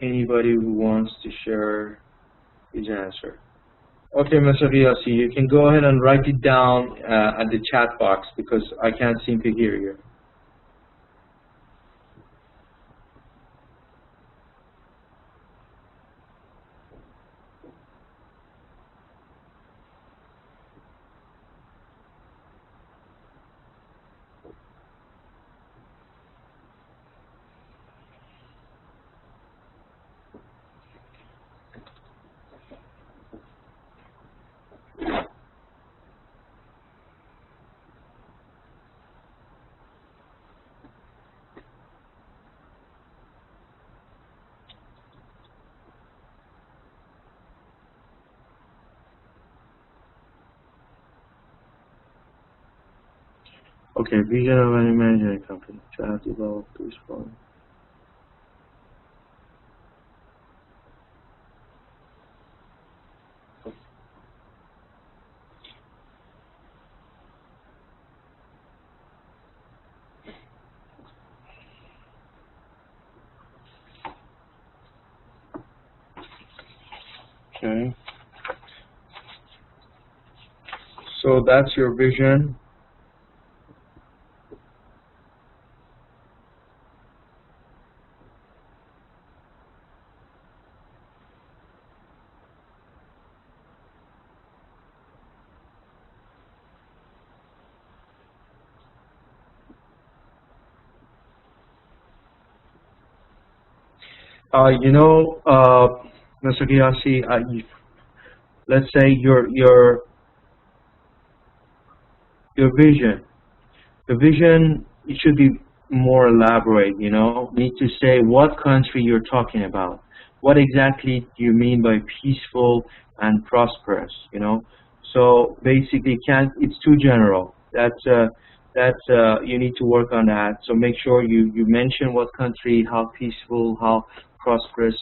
Anybody who wants to share his answer? Okay, Mr. Qiyasi, you can go ahead and write it down at the chat box because I can't seem to hear you. Okay, vision of any management company to have developed this problem. Okay. So that's your vision. You know, Mr. Giyasi, let's say your vision. The vision, it should be more elaborate, you know. You need to say what country you're talking about. What exactly do you mean by peaceful and prosperous, you know? So basically, can't it's too general. You need to work on that. So make sure you mention what country, how peaceful, how prosperous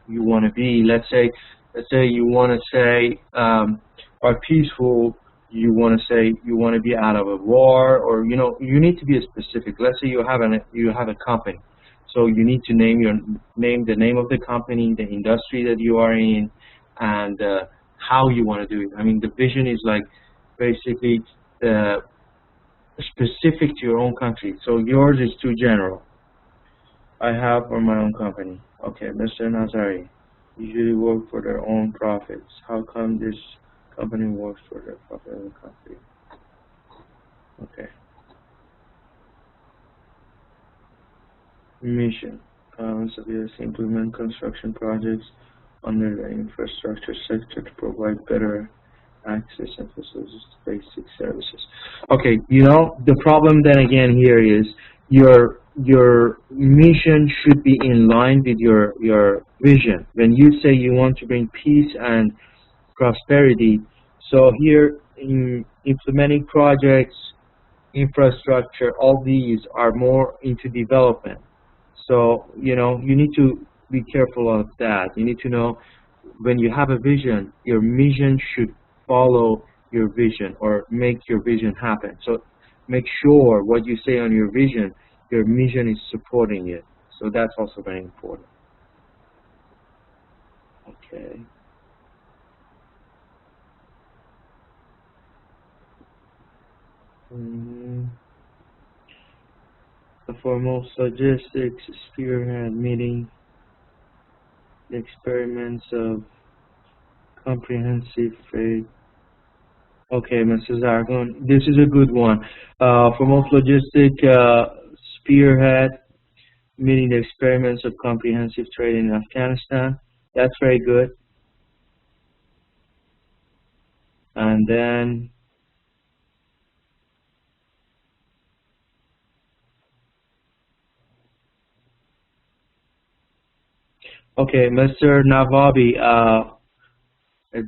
you want to be. Let's say you want to say are peaceful, you want to say you want to be out of a war, or you know, you need to be specific. Let's say you have a company, so you need to name the name of the company, the industry that you are in, and how you want to do it. I mean, the vision is like basically specific to your own country, so yours is too general. I have for my own company. Okay, Mr. Nazari usually work for their own profits. How come this company works for the profit of the country? Okay. Mission. Severe implement construction projects under the infrastructure sector to provide better access and facilities to basic services. Okay, you know, the problem then again here is your mission should be in line with your vision. When you say you want to bring peace and prosperity, so here in implementing projects, infrastructure, all these are more into development. So, you know, you need to be careful of that. You need to know when you have a vision, your mission should follow your vision or make your vision happen. So make sure what you say on your mission is supporting it. So that's also very important. Okay. Mm, the foremost logistics spearhead meeting the experiments of comprehensive trade. Okay, Mrs. Argon, this is a good one. Foremost logistic spearhead meeting the experiments of comprehensive trade in Afghanistan. That's very good. And then, okay, Mr. Navabi, a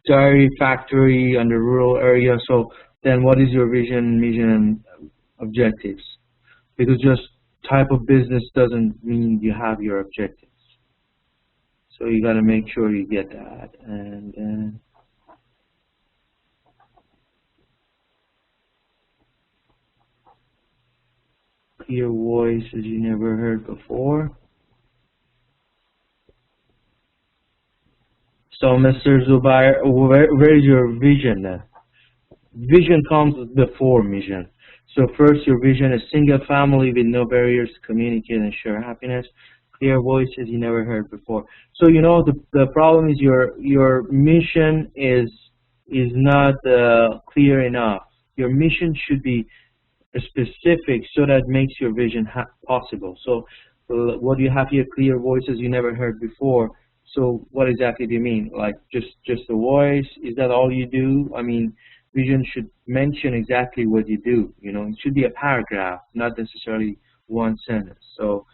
dairy factory in the rural area. So then what is your vision, mission, and objectives? Because just type of business doesn't mean you have your objectives. So you got to make sure you get that. And then clear voice as you never heard before. So Mr. Zubair, where is your vision then? Vision comes before mission. So first your vision is single family with no barriers to communicate and share happiness. Clear voices you never heard before. So you know the problem is your mission is not clear enough. Your mission should be specific so that makes your vision possible. So what do you have here? Clear voices you never heard before. So what exactly do you mean? Like just a voice? Is that all you do? I mean, vision should mention exactly what you do. You know, it should be a paragraph, not necessarily one sentence. So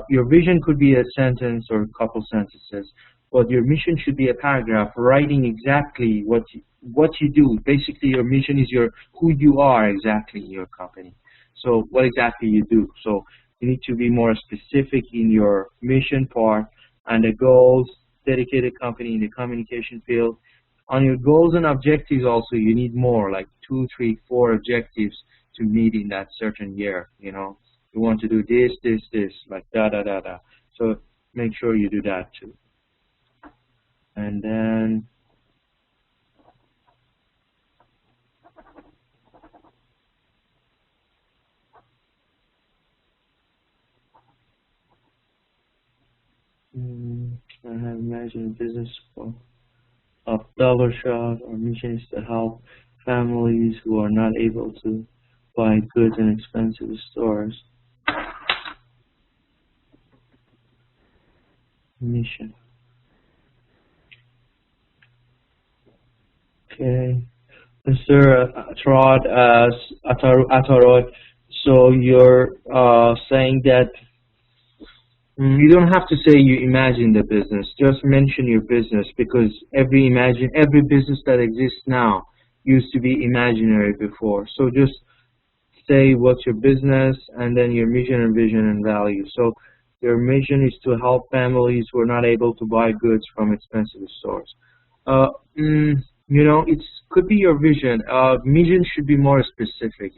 your vision could be a sentence or a couple sentences, but your mission should be a paragraph writing exactly what you do. Basically, your mission is your who you are exactly in your company. So what exactly you do. So you need to be more specific in your mission part and the goals, dedicated company in the communication field. On your goals and objectives also, you need more, like 2, 3, 4 objectives to meet in that certain year. You want to do this, this, this, like da, da, da, da. So make sure you do that too. And then I have imagined business of dollar shop. Our mission is to help families who are not able to buy goods in expensive stores. Mission. Okay. Mr. Ataroy, so you're saying that you don't have to say you imagine the business. Just mention your business, because every business that exists now used to be imaginary before. So just say what's your business and then your mission and vision and value. So your mission is to help families who are not able to buy goods from expensive stores. Uh, mm, it could be your vision. Mission should be more specific.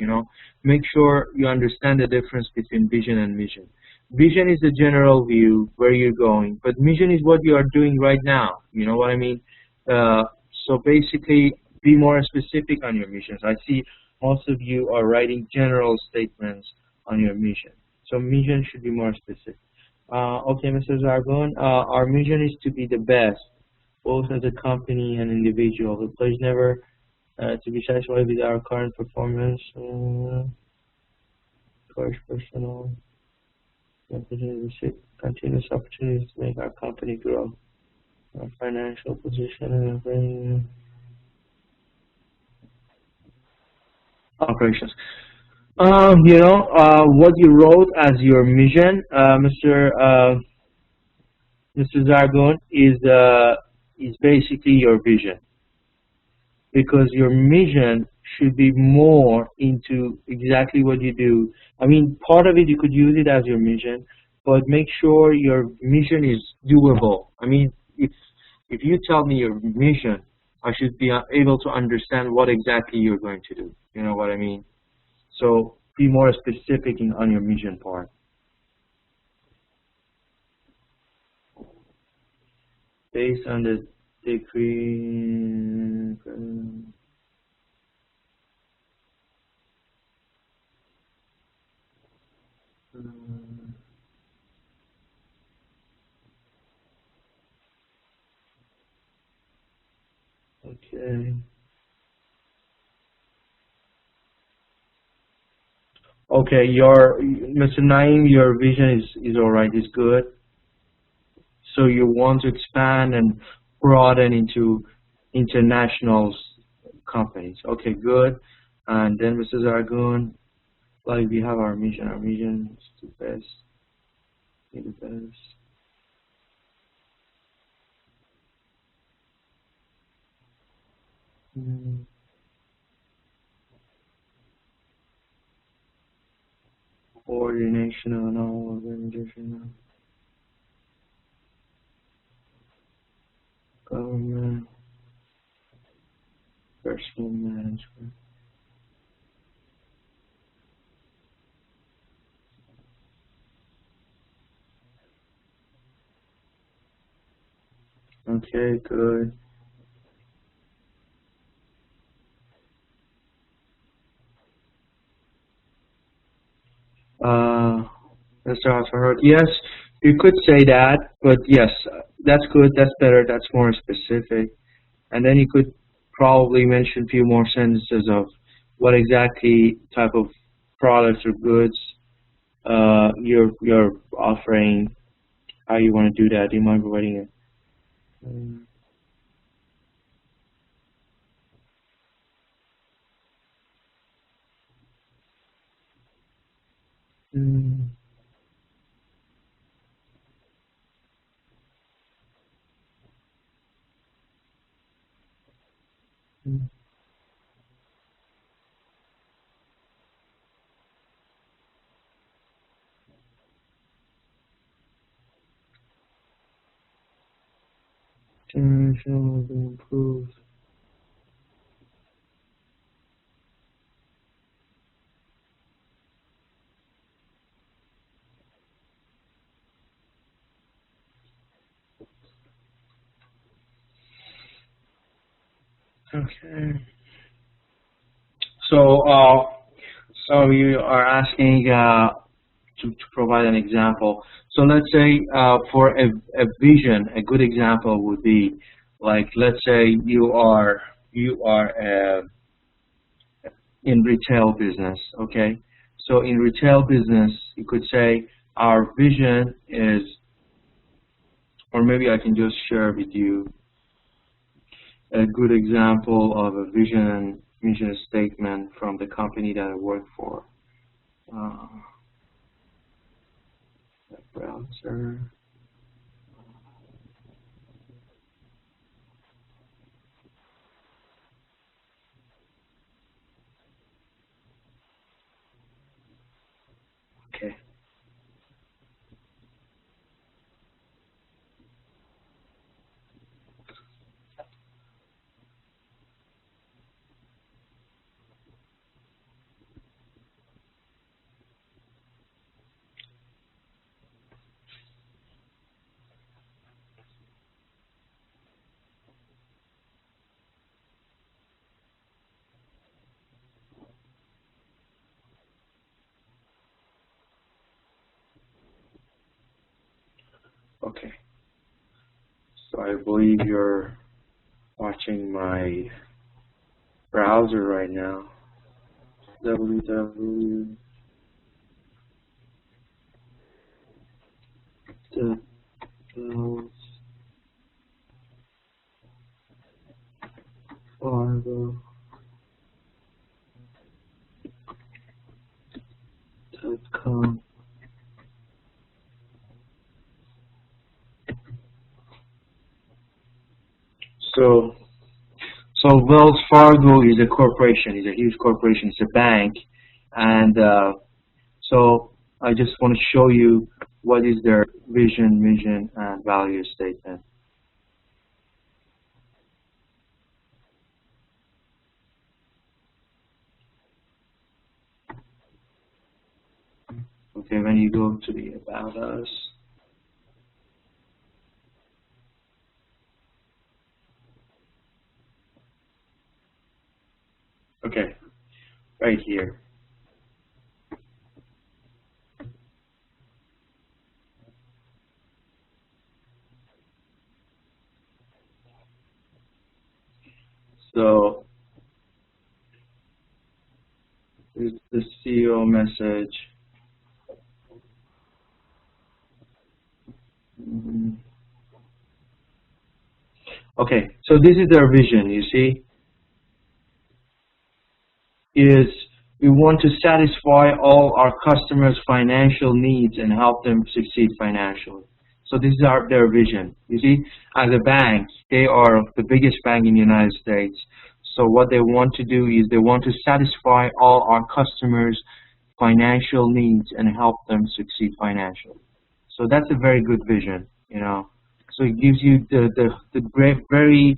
Make sure you understand the difference between vision and mission. Vision is the general view where you're going, but mission is what you are doing right now. You know what I mean? Uh, so basically, be more specific on your missions. I see most of you are writing general statements on your mission. So mission should be more specific. Okay, Mr. Zargon, our mission is to be the best, both as a company and individual. The pledge never to be satisfied with our current performance. Courage personal. Continuous opportunities to make our company grow. Our financial position and operations. What you wrote as your mission, Mr. Zargon, is basically your vision, because your mission should be more into exactly what you do. I mean, part of it you could use it as your mission, but make sure your mission is doable. I mean, if you tell me your mission, I should be able to understand what exactly you're going to do. You know what I mean? So be more specific on your mission part. Based on the decree. Okay. Okay, Mr. Naeem, your vision is all right, is good. So you want to expand and broaden into international companies. Okay, good. And then Mr. Zargun, like we have our mission. Our mission is to best, be the best. Coordination and all organization, government, personal management. Okay, good. Mr. Asfarod, yes, you could say that, but yes, that's good, that's better, that's more specific. And then you could probably mention a few more sentences of what exactly type of products or goods you're offering, how you want to do that. Do you mind providing it? Mm. Generation will be improved. Okay. So you are asking to provide an example. So let's say for a vision, a good example would be like, let's say you are in retail business, okay? So in retail business, you could say our vision is, or maybe I can just share with you a good example of a mission statement from the company that I work for. Uh, browser. Okay. Okay. So I believe you're watching my browser right now. www. Fargo.com. So, so Wells Fargo is a corporation. It's a huge corporation. It's a bank, and so I just want to show you what is their vision, mission, and value statement. Okay, when you go to the About Us. Okay, right here. So this is the CEO message. Okay, so this is their vision, you see, is we want to satisfy all our customers' financial needs and help them succeed financially. So this is their vision. You see, as a bank, they are the biggest bank in the United States. So what they want to do is they want to satisfy all our customers' financial needs and help them succeed financially. So that's a very good vision, you know. So it gives you the great, very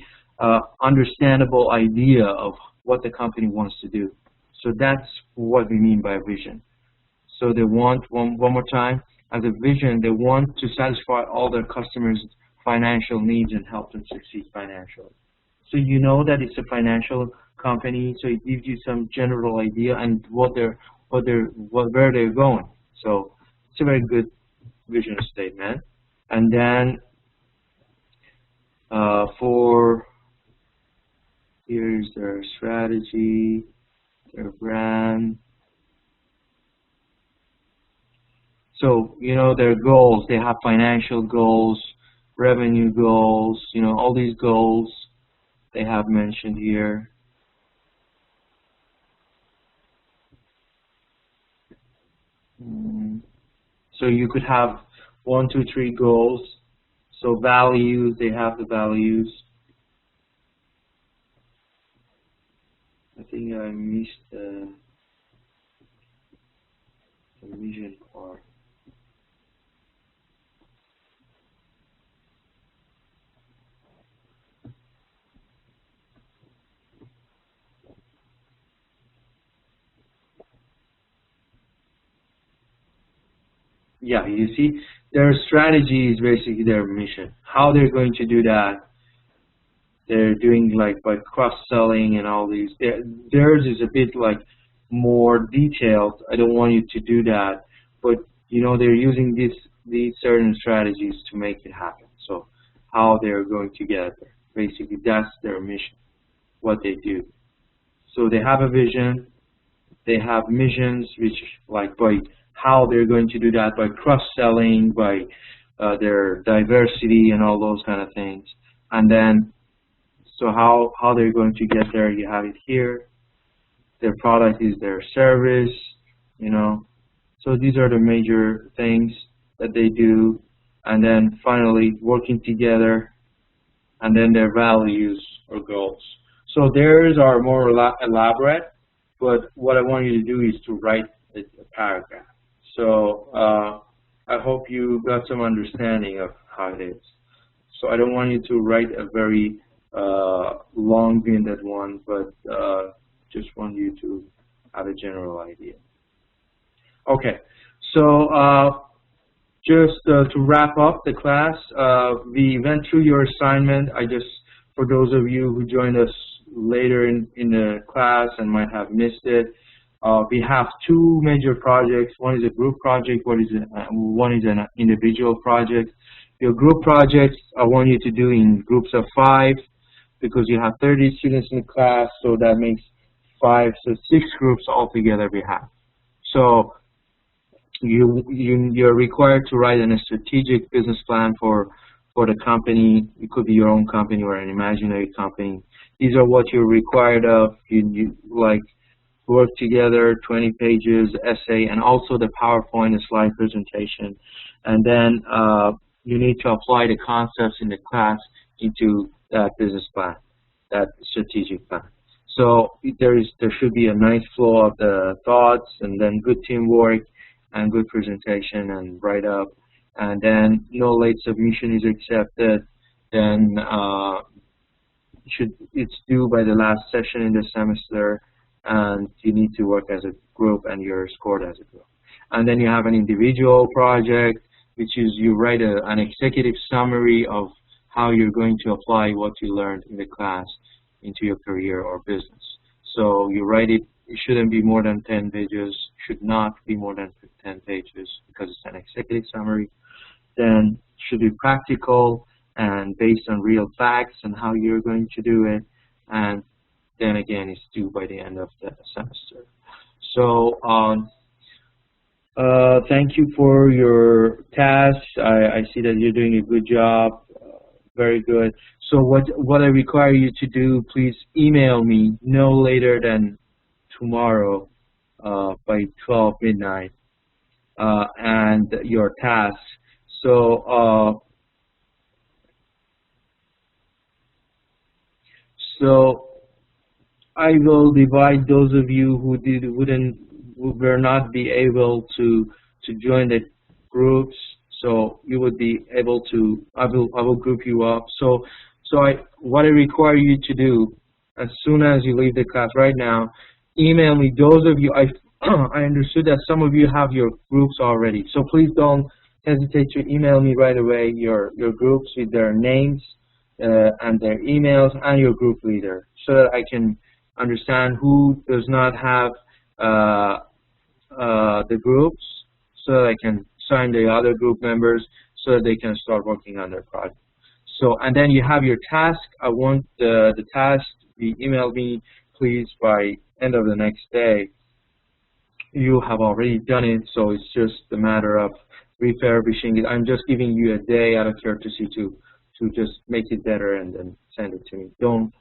understandable idea of what the company wants to do. So that's what we mean by vision. So they want, one more time, as a vision, they want to satisfy all their customers' financial needs and help them succeed financially. So you know that it's a financial company, so it gives you some general idea and where they're going. So it's a very good vision statement. And then here's their strategy, their brand. So, you know, their goals, they have financial goals, revenue goals, you know, all these goals they have mentioned here. So you could have 1, 2, 3 goals. So values, they have the values. I think I missed the mission part. Yeah, you see, their strategy is basically their mission. How they're going to do that, they're doing like by cross-selling and all these. Theirs is a bit like more detailed. I don't want you to do that, but you know they're using these certain strategies to make it happen. So how they're going to get there. Basically, that's their mission, what they do. So they have a vision, they have missions, which like by how they're going to do that by cross-selling, by their diversity and all those kind of things. And then, so how they're going to get there, you have it here. Their product is their service, you know. So these are the major things that they do. And then finally, working together, and then their values or goals. So theirs are more elaborate, but what I want you to do is to write a paragraph. So I hope you got some understanding of how it is. So I don't want you to write a very long-winded one, but just want you to have a general idea. Okay, so just to wrap up the class, we went through your assignment. For those of you who joined us later in the class and might have missed it, we have two major projects. One is a group project, one is an individual project. Your group projects, I want you to do in groups of 5 because you have 30 students in the class, so that makes 5, so 6 groups altogether we have. So you're required to write a strategic business plan for the company. It could be your own company or an imaginary company. These are what you're required of. You like work together, 20 pages, essay, and also the PowerPoint and slide presentation. And then you need to apply the concepts in the class into that business plan, that strategic plan. So there should be a nice flow of the thoughts, and then good teamwork, and good presentation and write-up, and then no late submission is accepted. Then it's due by the last session in the semester, and you need to work as a group, and you're scored as a group. And then you have an individual project, which is you write an executive summary of how you're going to apply what you learned in the class into your career or business. So you write it. It shouldn't be more than 10 pages, should not be more than 10 pages because it's an executive summary. Then it should be practical and based on real facts and how you're going to do it. And then again, it's due by the end of the semester. So thank you for your tasks. I see that you're doing a good job. Very good. So what I require you to do, please email me no later than tomorrow by 12 midnight and your tasks. So I will divide those of you who were not be able to join the groups. So you would be able to. I will group you up. So what I require you to do as soon as you leave the class right now. Email me those of you. I understood that some of you have your groups already, so please don't hesitate to email me right away your groups with their names and their emails and your group leader, so that I can understand who does not have the groups, so that I can assign the other group members so that they can start working on their project. So, and then you have your task. I want the task to be emailed me, please, by end of the next day. You have already done it, so it's just a matter of refurbishing it. I'm just giving you a day out of courtesy to just make it better and then send it to me. Don't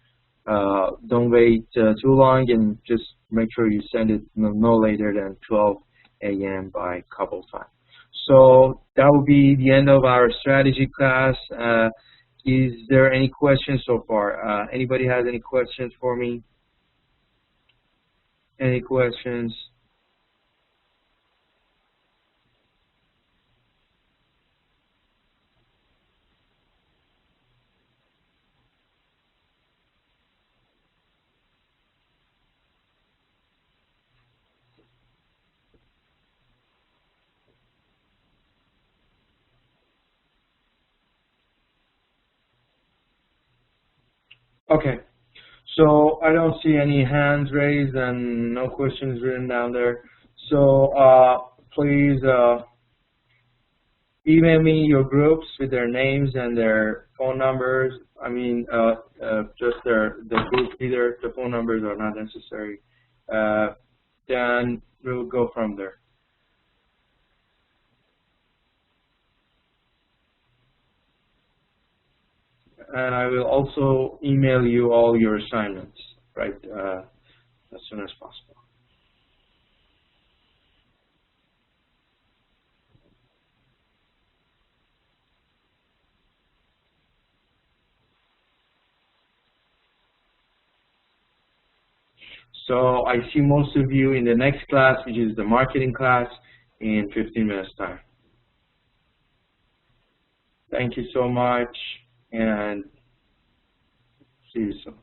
wait too long, and just make sure you send it no later than 12 a.m. by couple time. So that will be the end of our strategy class. Is there any questions so far? Anybody has any questions for me? Any questions? Okay. So I don't see any hands raised and no questions written down there. So please email me your groups with their names and their phone numbers. I mean, just the group leader. The phone numbers are not necessary. Then we'll go from there. And I will also email you all your assignments, right, as soon as possible. So I see most of you in the next class, which is the marketing class, in 15 minutes time. Thank you so much, and see you soon.